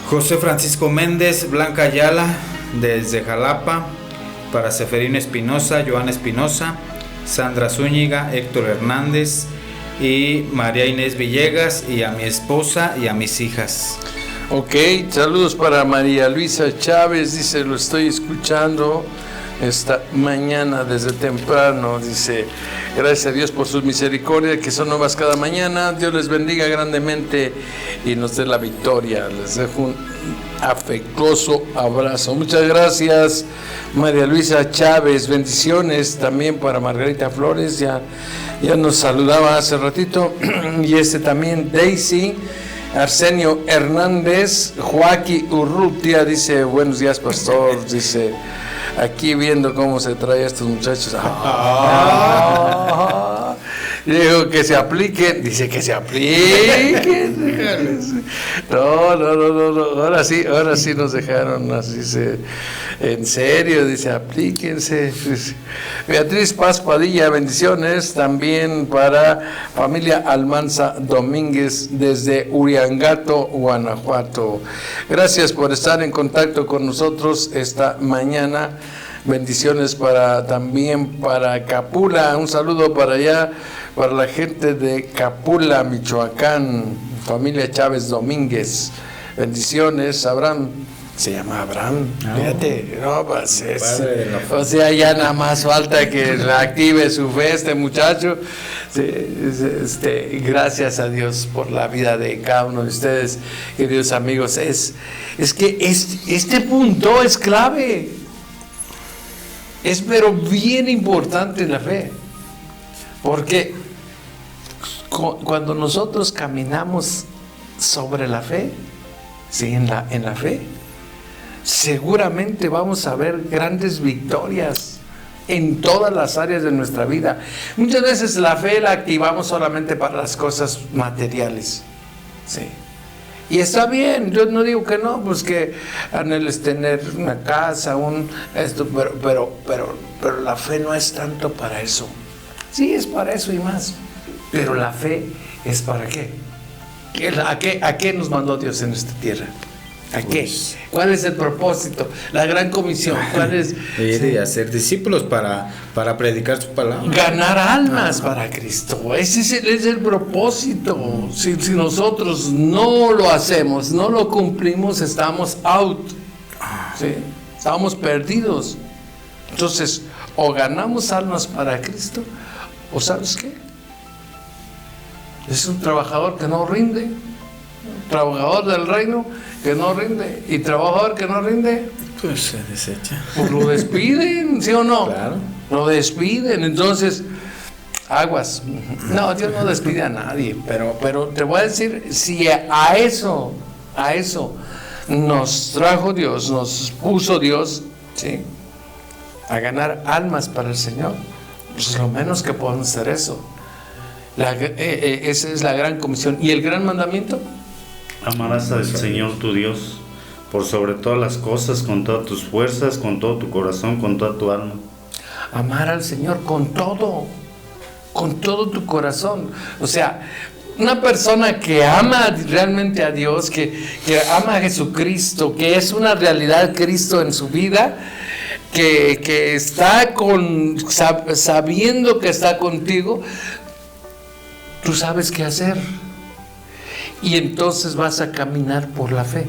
José Francisco Méndez, Blanca Ayala desde Jalapa, para Seferino Espinosa, Joana Espinosa, Sandra Zúñiga, Héctor Hernández y María Inés Villegas, y a mi esposa y a mis hijas. Ok, saludos para María Luisa Chávez, dice, lo estoy escuchando esta mañana desde temprano, dice, gracias a Dios por sus misericordias que son nuevas cada mañana, Dios les bendiga grandemente y nos dé la victoria. Les dejo un afectuoso abrazo. Muchas gracias, María Luisa Chávez. Bendiciones también para Margarita Flores, ya nos saludaba hace ratito, y también Daisy. Arsenio Hernández, Joaquín Urrutia dice, buenos días, pastor, dice, aquí viendo cómo se trae a estos muchachos. Digo que se apliquen, dice que se apliquen. No, ahora sí nos dejaron así, en serio, dice, aplíquense. Beatriz Paz Padilla, bendiciones también para familia Almanza Domínguez desde Uriangato, Guanajuato. Gracias por estar en contacto con nosotros esta mañana. Bendiciones también para Capula, un saludo para allá, para la gente de Capula, Michoacán, familia Chávez Domínguez. Bendiciones. Abraham, se llama Abraham, fíjate, no, pues o sea, ya nada más falta que active su fe este muchacho. Gracias a Dios por la vida de cada uno de ustedes, queridos amigos. Es que este punto es clave. Es pero bien importante la fe, porque cuando nosotros caminamos sobre la fe, ¿sí? en la fe, seguramente vamos a ver grandes victorias en todas las áreas de nuestra vida. Muchas veces la fe la activamos solamente para las cosas materiales, ¿sí? Y está bien, yo no digo que no, pues que anheles tener una casa, pero la fe no es tanto para eso. Sí, es para eso y más. Pero la fe es para qué. ¿A qué nos mandó Dios en esta tierra? ¿A qué? Pues, ¿Cuál es el propósito? La gran comisión. ¿Cuál es? ir Sí. y hacer discípulos para predicar su palabra. Ganar almas para Cristo. Ese es el propósito. Si nosotros no lo hacemos, no lo cumplimos, estamos out. ¿Sí? Estamos perdidos. Entonces, o ganamos almas para Cristo, o ¿sabes qué? Es un trabajador que no rinde. Trabajador del reino que no rinde. Y trabajador que no rinde, Pues se desecha. pues lo despiden, ¿sí o no? Claro. Lo despiden, entonces, aguas. No, Dios no despide a nadie, pero te voy a decir, si a eso nos trajo Dios, nos puso Dios, ¿sí? A ganar almas para el Señor, pues lo menos que podemos hacer eso. Esa es la gran comisión. ¿Y el gran mandamiento? Amarás al Señor tu Dios por sobre todas las cosas, con todas tus fuerzas, con todo tu corazón, con toda tu alma. Amar al Señor con todo tu corazón. O sea, una persona que ama realmente a Dios, que ama a Jesucristo, que es una realidad Cristo en su vida, que está sabiendo que está contigo, tú sabes qué hacer. Y entonces vas a caminar por la fe.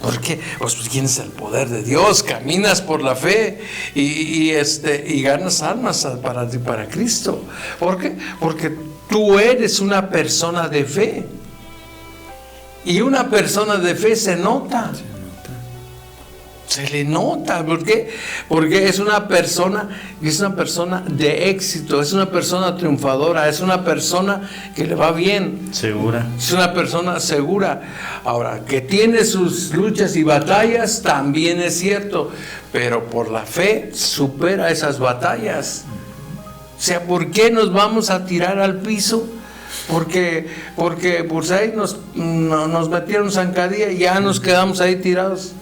¿Por qué? Pues tienes el poder de Dios, caminas por la fe y ganas almas para Cristo. ¿Por qué? Porque tú eres una persona de fe. Y una persona de fe se nota. Se le nota. ¿Por qué? Porque es una persona de éxito, es una persona triunfadora, es una persona que le va bien. Segura. Es una persona segura. Ahora, que tiene sus luchas y batallas, también es cierto, pero por la fe supera esas batallas. O sea, ¿por qué nos vamos a tirar al piso? Porque pues ahí nos metieron zancadilla y ya nos quedamos ahí tirados.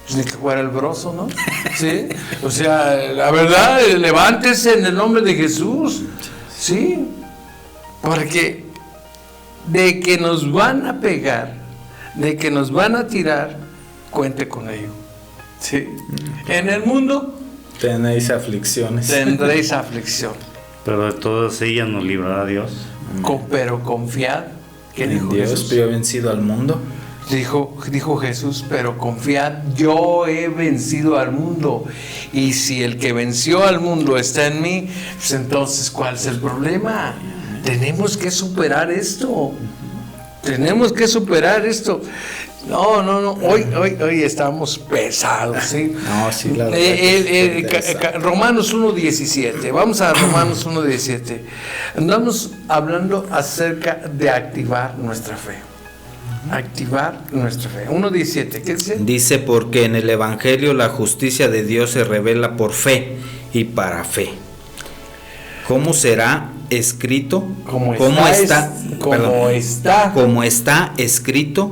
Pues ni que fuera el broso, ¿no? Sí. O sea, la verdad, levántese en el nombre de Jesús. Sí. Porque de que nos van a pegar, de que nos van a tirar, cuente con ello. Sí. En el mundo Tenéis aflicciones. tendréis aflicción. Pero de todas ellas nos librará Dios. Pero confiad. ¿Qué En dijo Dios, Jesús? yo he vencido al mundo. Dijo Jesús, pero confiad, yo he vencido al mundo. Y si el que venció al mundo está en mí, pues entonces, ¿cuál es el problema? Tenemos que superar esto. Tenemos que superar esto. No. Hoy estamos pesados, ¿sí? No, sí, la verdad. Romanos 1:17. Vamos a Romanos 1:17. Andamos hablando acerca de activar nuestra fe. Activar nuestra fe. 1:17. ¿Qué dice? Dice, porque en el Evangelio la justicia de Dios se revela por fe y para fe. ¿Cómo será escrito? Como está escrito,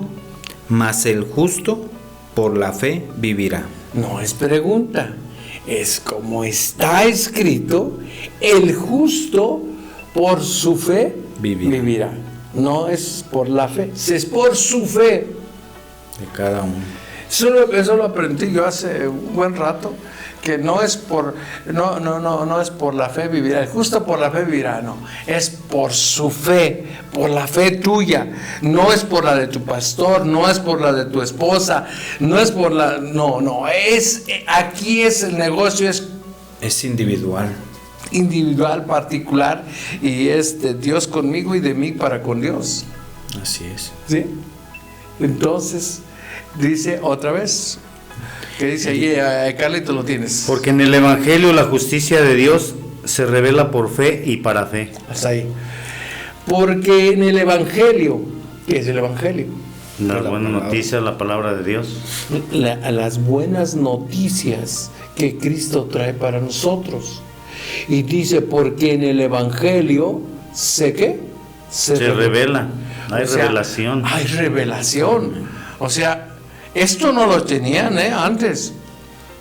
mas el justo por la fe vivirá. No es pregunta, es como está escrito, el justo por su fe vivirá. No es por la fe, es por su fe. De cada uno. Eso lo aprendí yo hace un buen rato, que no es por la fe vivirá, el justo por la fe vivirá, no, es por su fe, por la fe tuya, no es por la de tu pastor, no es por la de tu esposa, no es por la, aquí es el negocio, Es individual. individual, particular, y es de Dios conmigo y de mí para con Dios. Así es. ¿Sí? Entonces, dice otra vez, que dice ahí, Carlito, lo tienes. Porque en el Evangelio la justicia de Dios se revela por fe y para fe. Hasta ahí. Porque en el Evangelio, ¿qué es el Evangelio? Las buenas noticias, la palabra de Dios. Las buenas noticias que Cristo trae para nosotros. Y dice, porque en el Evangelio, ¿qué? Se revela. Hay revelación. Hay revelación. O sea, esto no lo tenían antes.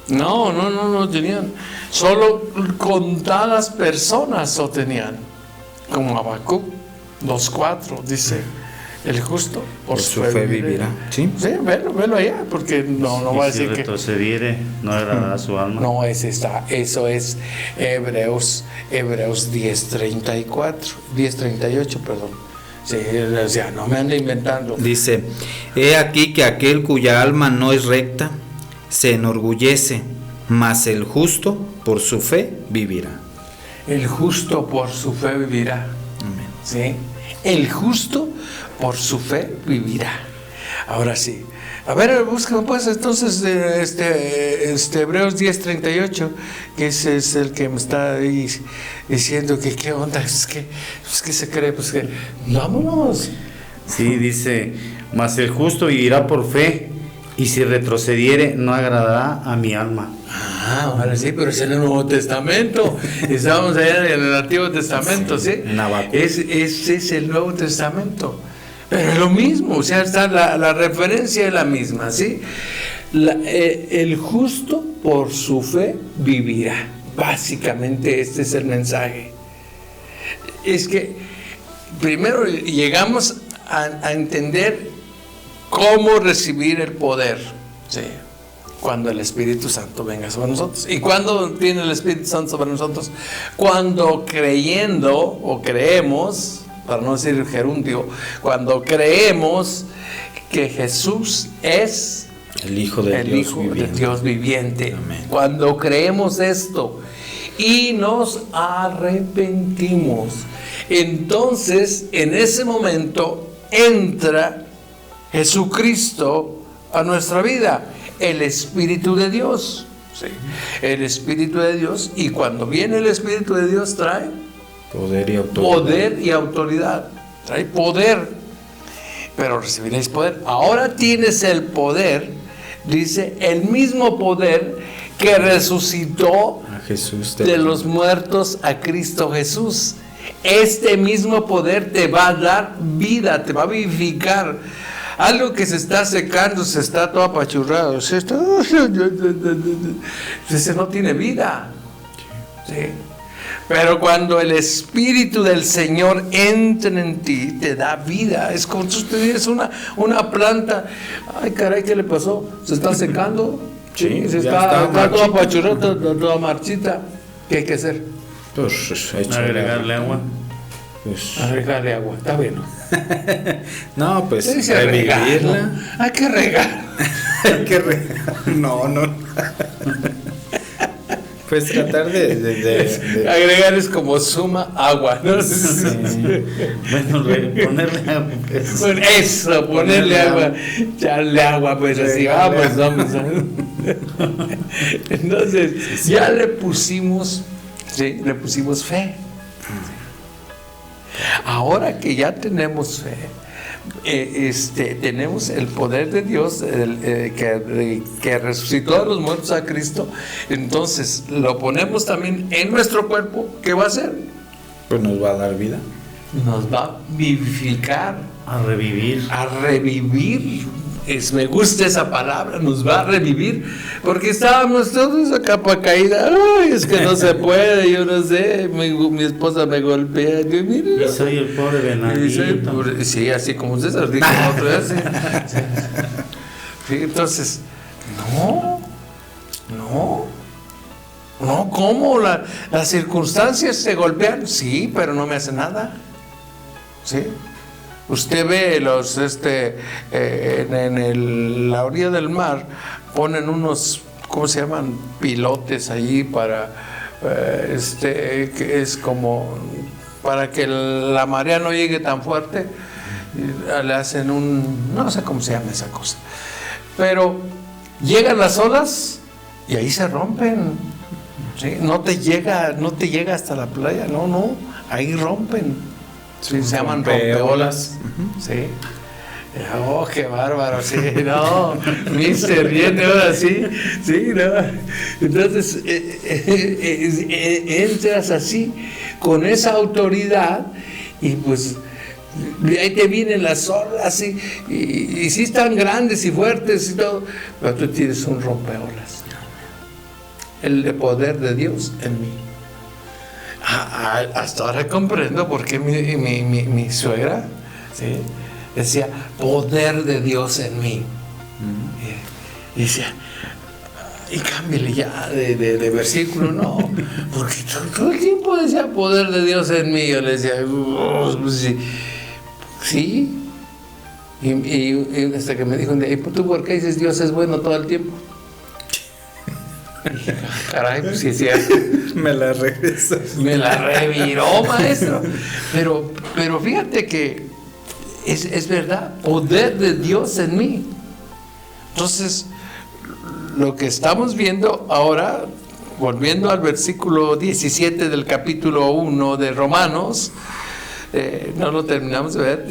No lo tenían. Solo contadas personas lo tenían. Como Habacuc 2:4 dice, El justo por su fe vivirá. ¿Sí? Sí, velo allá, porque no va a Y si decir que... retrocediere, no agradará a su alma. No, eso es Hebreos 10:34, 10:38, perdón. Sí, o sea, no me ande inventando. Dice, he aquí que aquel cuya alma no es recta se enorgullece, mas el justo por su fe vivirá. El justo por su fe vivirá. Amén. ¿Sí? El justo por su fe vivirá. Ahora sí. A ver, búscame pues entonces Hebreos 10:38, que ese es el que me está ahí diciendo que qué onda, es que se cree, pues que vámonos. Sí, dice, mas el justo vivirá por fe, y si retrocediere, no agradará a mi alma. Ahora sí, pero es en el Nuevo Testamento. Estábamos allá en el Antiguo Testamento, ¿sí? En Habacuc. Ese es el Nuevo Testamento. Pero es lo mismo, o sea, está la referencia es la misma, ¿sí? El justo por su fe vivirá. Básicamente este es el mensaje. Es que primero llegamos a entender cómo recibir el poder, ¿sí? Cuando el Espíritu Santo venga sobre nosotros. ¿Y cuándo viene el Espíritu Santo sobre nosotros? Cuando creyendo o creemos, para no decir gerundio, cuando creemos que Jesús es El Hijo de Dios viviente. Amén. Cuando creemos esto y nos arrepentimos, entonces en ese momento entra Jesucristo a nuestra vida, el Espíritu de Dios. ¿Sí? El Espíritu de Dios, y cuando viene el Espíritu de Dios trae poder y autoridad. Trae poder, pero recibiréis poder. Ahora tienes el poder, dice, el mismo poder que resucitó a Jesús de los muertos a Cristo Jesús. Este mismo poder te va a dar vida, te va a vivificar. Algo que se está secando, se está todo apachurrado, ese no tiene vida. ¿Sí? Pero cuando el Espíritu del Señor entra en ti, te da vida. Es como si tú tienes una planta. Ay, caray, ¿qué le pasó? ¿Se está secando? Sí, se ya está toda apachurrada, toda marchita. ¿Qué hay que hacer? Pues Agregarle agua. Pues, Agregarle agua, está bien. no, pues Se dice regar, revivirla. ¿no? Hay que regar. Hay que no. Pues tratar de Agregar es como suma agua, ¿no? Bueno, ponerle agua. Bueno, eso, ponerle agua, echarle agua, pues así, vamos. Entonces, ya le pusimos fe. Ahora que ya tenemos fe, tenemos el poder de Dios que resucitó a los muertos a Cristo, entonces lo ponemos también en nuestro cuerpo. ¿Qué va a hacer? pues nos va a dar vida. Nos va a vivificar, A revivir. me gusta esa palabra, nos va a revivir, porque estábamos todos a capa caída. Ay, es que no se puede, yo no sé, mi esposa me golpea, yo, mira, Y soy el pobre venadito. sí, así como usted se lo dijo otra vez. Sí, entonces, no, ¿cómo? Las circunstancias se golpean, sí, pero no me hace nada, ¿sí? Usted ve en la orilla del mar ponen unos, ¿cómo se llaman? Pilotes allí para, que es como para que la marea no llegue tan fuerte. Le hacen no sé cómo se llama esa cosa. Pero llegan las olas y ahí se rompen. ¿Sí? No te llega hasta la playa, no, ahí rompen. Sí, se llaman rompeolas. Sí. Oh, qué bárbaro, sí, no, ni se ríe ahora sí, no. Entonces, entras así, con esa autoridad, y pues, ahí te vienen las olas, y sí están grandes y fuertes y todo, pero tú tienes un rompeolas. El poder de Dios en mí. Hasta ahora comprendo por qué mi suegra, ¿sí? decía, poder de Dios en mí. Y decía, y cámbiale ya de versículo, no, porque todo el tiempo decía poder de Dios en mí. Yo le decía, pues sí. Y hasta que me dijo, ¿y tú por qué dices Dios es bueno todo el tiempo? Y dije, caray, pues sí es cierto. Me la regresó. Me la reviró, maestro. Pero fíjate que es verdad, poder de Dios en mí. Entonces, lo que estamos viendo ahora, volviendo al versículo 17 del capítulo 1 de Romanos, no lo terminamos de ver,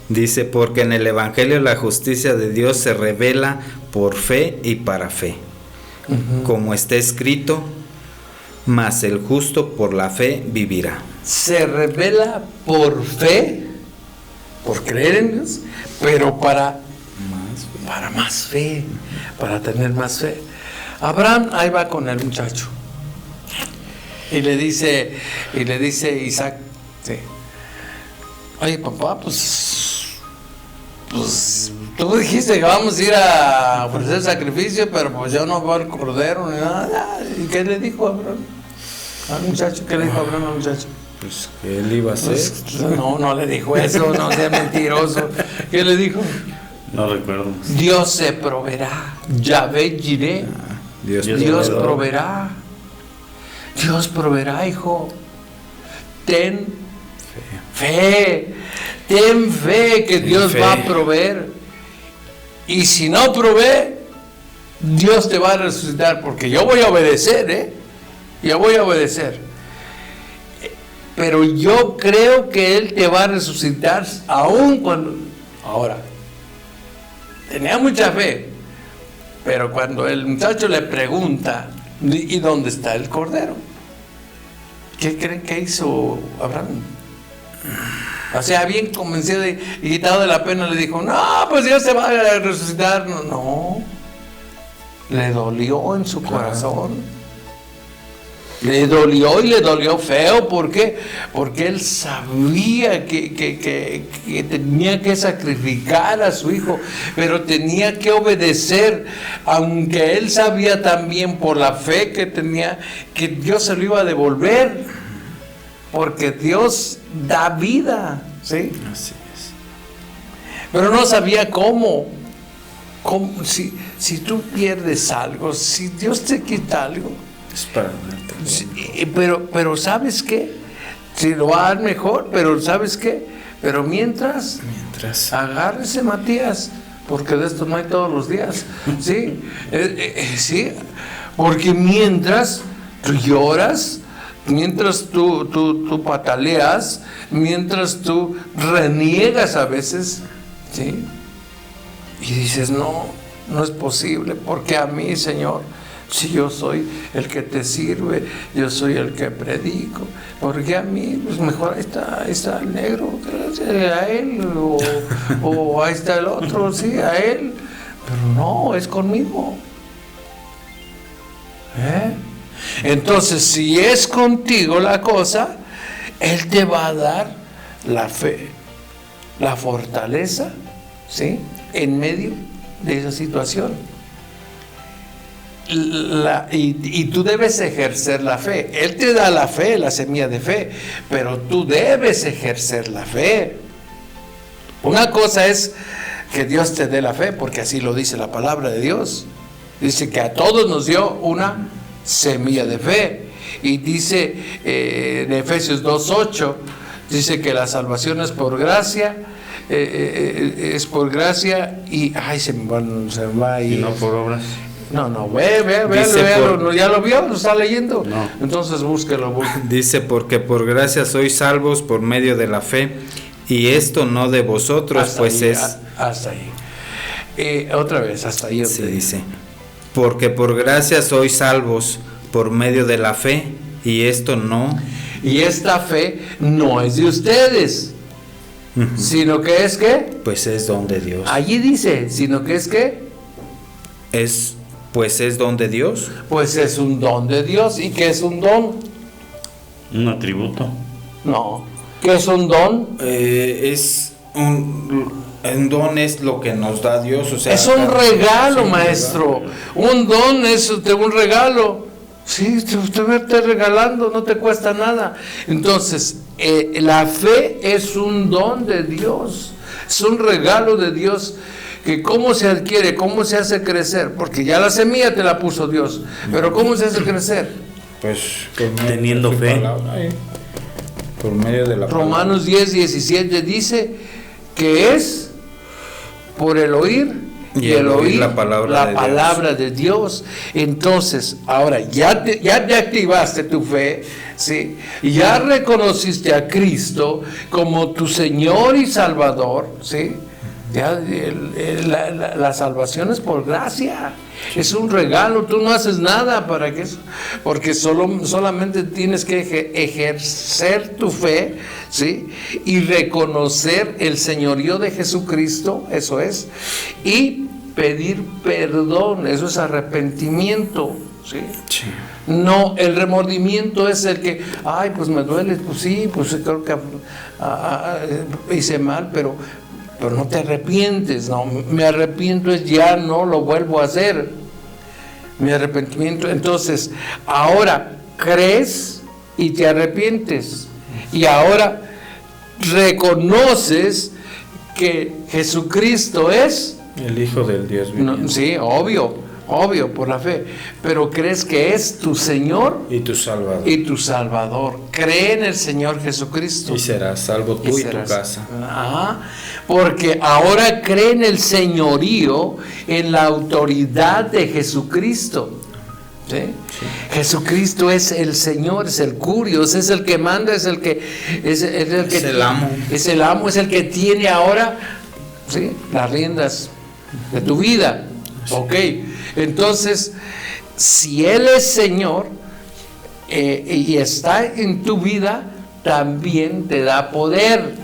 Dice, porque en el Evangelio la justicia de Dios se revela por fe y para fe. Como está escrito, mas el justo por la fe vivirá. Se revela por fe, por creer en Dios, pero para más fe, para tener más fe. Abraham ahí va con el muchacho y le dice Isaac, sí, oye papá, pues tú dijiste que vamos a ir a ofrecer sacrificio, pero pues yo no veo el cordero ni nada. ¿Y qué le dijo Abraham al muchacho? ¿Qué le dijo Abraham al muchacho? Pues que él iba a hacer. Pues, no le dijo eso, no sea mentiroso. ¿Qué le dijo? No recuerdo. Dios se proveerá. Yahvé Jireh. Dios proveerá. Dios proveerá, hijo. Ten fe. Ten fe que Dios va a proveer. Y si no provee, Dios te va a resucitar. Porque yo voy a obedecer, Yo voy a obedecer. Pero yo creo que Él te va a resucitar aún cuando... Ahora, tenía mucha fe, pero cuando el muchacho le pregunta, ¿y dónde está el cordero? ¿Qué creen que hizo Abraham? O sea, bien convencido y quitado de la pena, le dijo, no, pues Dios se va a resucitar. No, le dolió en su corazón. Le dolió y le dolió feo. ¿Por qué? Porque él sabía que tenía que sacrificar a su hijo, pero tenía que obedecer, aunque él sabía también por la fe que tenía que Dios se lo iba a devolver, porque Dios da vida, ¿sí? Así es. Pero no sabía cómo. Si tú pierdes algo, si Dios te quita algo, Es para darte. sí, pero ¿sabes qué? Si lo va a dar mejor, pero ¿sabes qué? Pero mientras agárrese, Matías, porque de esto no hay todos los días, ¿sí? Sí, porque mientras tú lloras, mientras tú pataleas, mientras tú reniegas a veces, ¿sí? Y dices, no es posible, porque a mí, Señor, si yo soy el que te sirve, yo soy el que predico, porque a mí, pues mejor ahí está el negro, a él, o ahí está el otro, sí, a él, pero no, es conmigo. Entonces, si es contigo la cosa, Él te va a dar la fe, la fortaleza, ¿sí? En medio de esa situación. Y tú debes ejercer la fe. Él te da la fe, la semilla de fe, pero tú debes ejercer la fe. Una cosa es que Dios te dé la fe, porque así lo dice la palabra de Dios. Dice que a todos nos dio una semilla de fe. Y dice en Efesios 2:8, dice que la salvación es por gracia, es por gracia y se me va y no por obras. No, véalo, ya lo vio, lo está leyendo. No. Entonces búsquelo. Dice, porque por gracia sois salvos por medio de la fe, y esto no de vosotros, Hasta pues ahí, es... hasta ahí. Otra vez, hasta ahí. Se dice, porque por gracia sois salvos por medio de la fe, y esto no... Y esta fe no es de ustedes, sino que es que... Pues es don de Dios. Allí dice, sino que es que... Pues es don de Dios. Pues es un don de Dios. ¿Y qué es un don? Un atributo. No. ¿Qué es un don? Es un don es lo que nos da Dios, o sea, es un regalo, sí, maestro. Un don es un regalo. Sí, te está regalando, no te cuesta nada. Entonces, la fe es un don de Dios, es un regalo de Dios. Que cómo se adquiere, cómo se hace crecer, porque ya la semilla te la puso Dios, pero cómo se hace crecer. Pues por medio Teniendo de su fe. palabra, por medio de la Romanos 10:17 dice que es por el oír y el oír la palabra de Dios. Entonces, ahora ya te activaste tu fe, ¿sí? Ya reconociste a Cristo como tu Señor y Salvador, ¿sí? Ya, la salvación es por gracia, es un regalo, tú no haces nada para que eso, porque solamente tienes que ejercer tu fe, ¿sí? Y reconocer el señorío de Jesucristo, eso es, y pedir perdón, eso es arrepentimiento, ¿sí? Sí. No, el remordimiento es el que, ay, pues me duele, pues sí, pues creo que hice mal, pero no te arrepientes. No, me arrepiento es ya no lo vuelvo a hacer. Mi arrepentimiento, entonces, ahora crees y te arrepientes. Y ahora reconoces que Jesucristo es El Hijo del Dios viviente. sí, obvio, por la fe. Pero crees que es tu Señor Y tu Salvador. y tu Salvador. Cree en el Señor Jesucristo. Y serás salvo tú y tu serás- casa. Porque ahora cree en el señorío, en la autoridad de Jesucristo. ¿Sí? Jesucristo es el Señor, es el Curios, es el que manda, es el que es el amo. es el amo, es el que tiene ahora, ¿sí?, las riendas de tu vida. Ok, entonces, si Él es Señor y está en tu vida, también te da poder,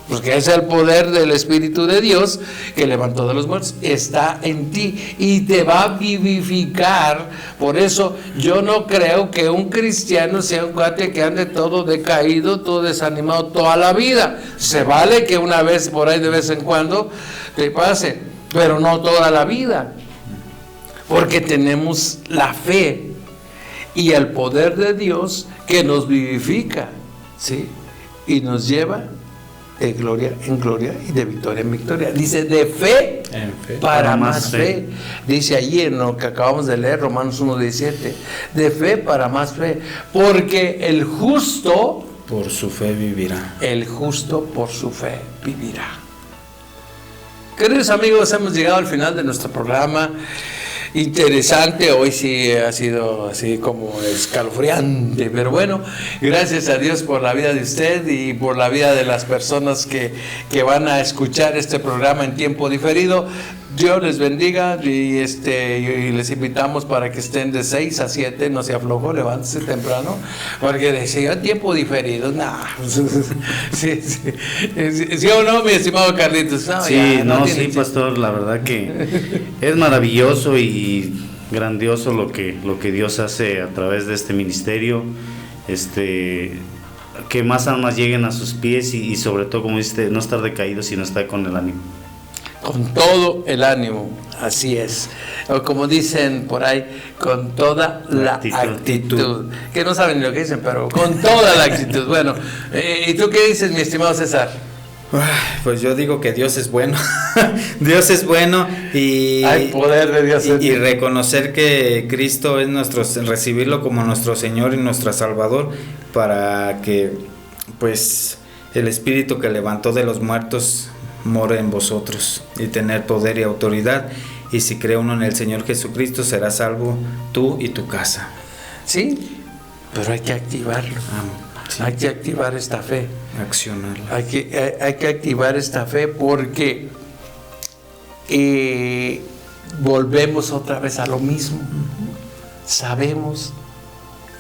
porque es el poder del Espíritu de Dios que levantó de los muertos, está en ti y te va a vivificar. Por eso yo no creo que un cristiano sea un cuate que ande todo decaído, todo desanimado toda la vida. Se vale que una vez por ahí de vez en cuando te pase, pero no toda la vida, porque tenemos la fe y el poder de Dios que nos vivifica, ¿sí? Y nos lleva de gloria en gloria y de victoria en victoria. Dice, de fe, En fe. para más fe. Dice allí en lo que acabamos de leer, Romanos 1:17, de fe para más fe, porque el justo Por su fe vivirá. por su fe vivirá. Queridos amigos, hemos llegado al final de nuestro programa. Interesante, hoy sí ha sido así como escalofriante, pero bueno, gracias a Dios por la vida de usted y por la vida de las personas que van a escuchar este programa en tiempo diferido. Dios les bendiga y les invitamos para que estén de 6 a 7, no se aflojo, levántese temprano, porque decía tiempo diferido, sí o no, mi estimado Carlitos. No, Sí, ya, no, tiene sí, chiste. pastor, la verdad que es maravilloso y grandioso lo que Dios hace a través de este ministerio, que más almas lleguen a sus pies y sobre todo, como dice, no estar decaídos, sino estar con el ánimo. Con todo el ánimo, así es. O como dicen por ahí, con toda la actitud. Que no saben ni lo que dicen, pero con toda la actitud. Bueno, ¿y tú qué dices, mi estimado César? Pues yo digo que Dios es bueno. Dios es bueno y Hay poder de Dios en ti. y reconocer que Cristo es recibirlo como nuestro Señor y nuestro Salvador, para que pues el Espíritu que levantó de los muertos more en vosotros y tener poder y autoridad. Y si cree uno en el Señor Jesucristo, será salvo tú y tu casa. Sí, pero hay que activarlo. Sí. Hay que activar esta fe. Accionarla. Hay que activar esta fe porque volvemos otra vez a lo mismo. Sabemos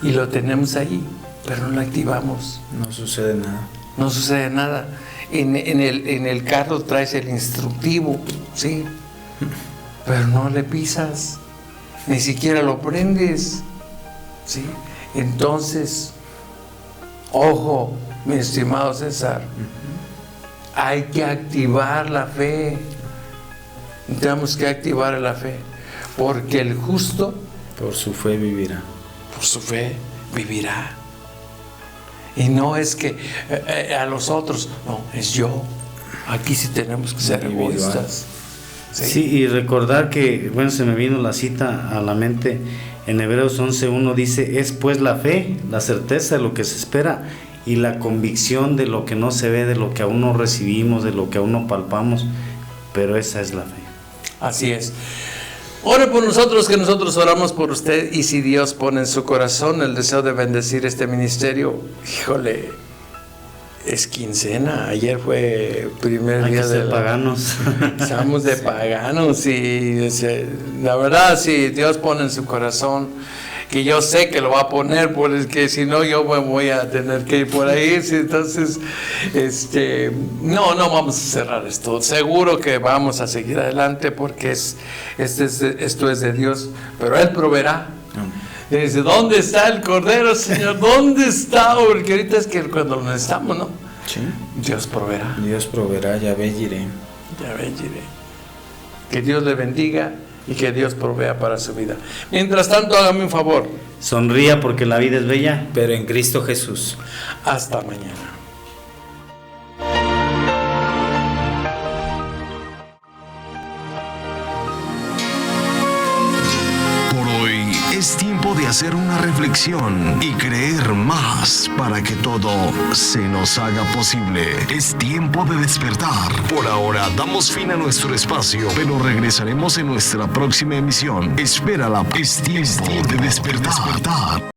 y lo tenemos ahí, pero no lo activamos. No sucede nada. No sucede nada. En el carro traes el instructivo, sí, pero no le pisas, ni siquiera lo prendes, sí. Entonces, ojo, mi estimado César, hay que activar la fe. Tenemos que activar la fe, porque el justo Por su fe vivirá. por su fe vivirá. Y no es que a los otros, no, es yo. Aquí sí tenemos que ser Individual. egoístas. Sí, y recordar que, bueno, se me vino la cita a la mente, en Hebreos 11:1 dice, es pues la fe, la certeza de lo que se espera y la convicción de lo que no se ve, de lo que aún no recibimos, de lo que aún no palpamos, pero esa es la fe. Así es. Ore por nosotros, que nosotros oramos por usted, y si Dios pone en su corazón el deseo de bendecir este ministerio, híjole, es quincena. Ayer fue primer Hay día que de ser paganos. Estamos de paganos y la verdad, si Dios pone en su corazón, que yo sé que lo va a poner, porque si no yo me voy a tener que ir por ahí. Sí, entonces, no vamos a cerrar esto. Seguro que vamos a seguir adelante, porque esto es de Dios, pero Él proveerá. Y dice, ¿dónde está el Cordero, Señor? ¿Dónde está? Porque ahorita es que cuando lo necesitamos, ¿no? Sí. Dios proveerá. Dios proveerá, ya ve, iré. Ya ven, Jireh. Que Dios le bendiga y que Dios provea para su vida. Mientras tanto, hágame un favor. Sonría porque la vida es bella. Pero en Cristo Jesús. Hasta mañana. Por hoy es tiempo de hacer una reflexión y creer más para que todo se nos haga posible. Es tiempo de despertar. Por ahora damos fin a nuestro espacio, pero regresaremos en nuestra próxima emisión. Espérala. Es tiempo de despertar.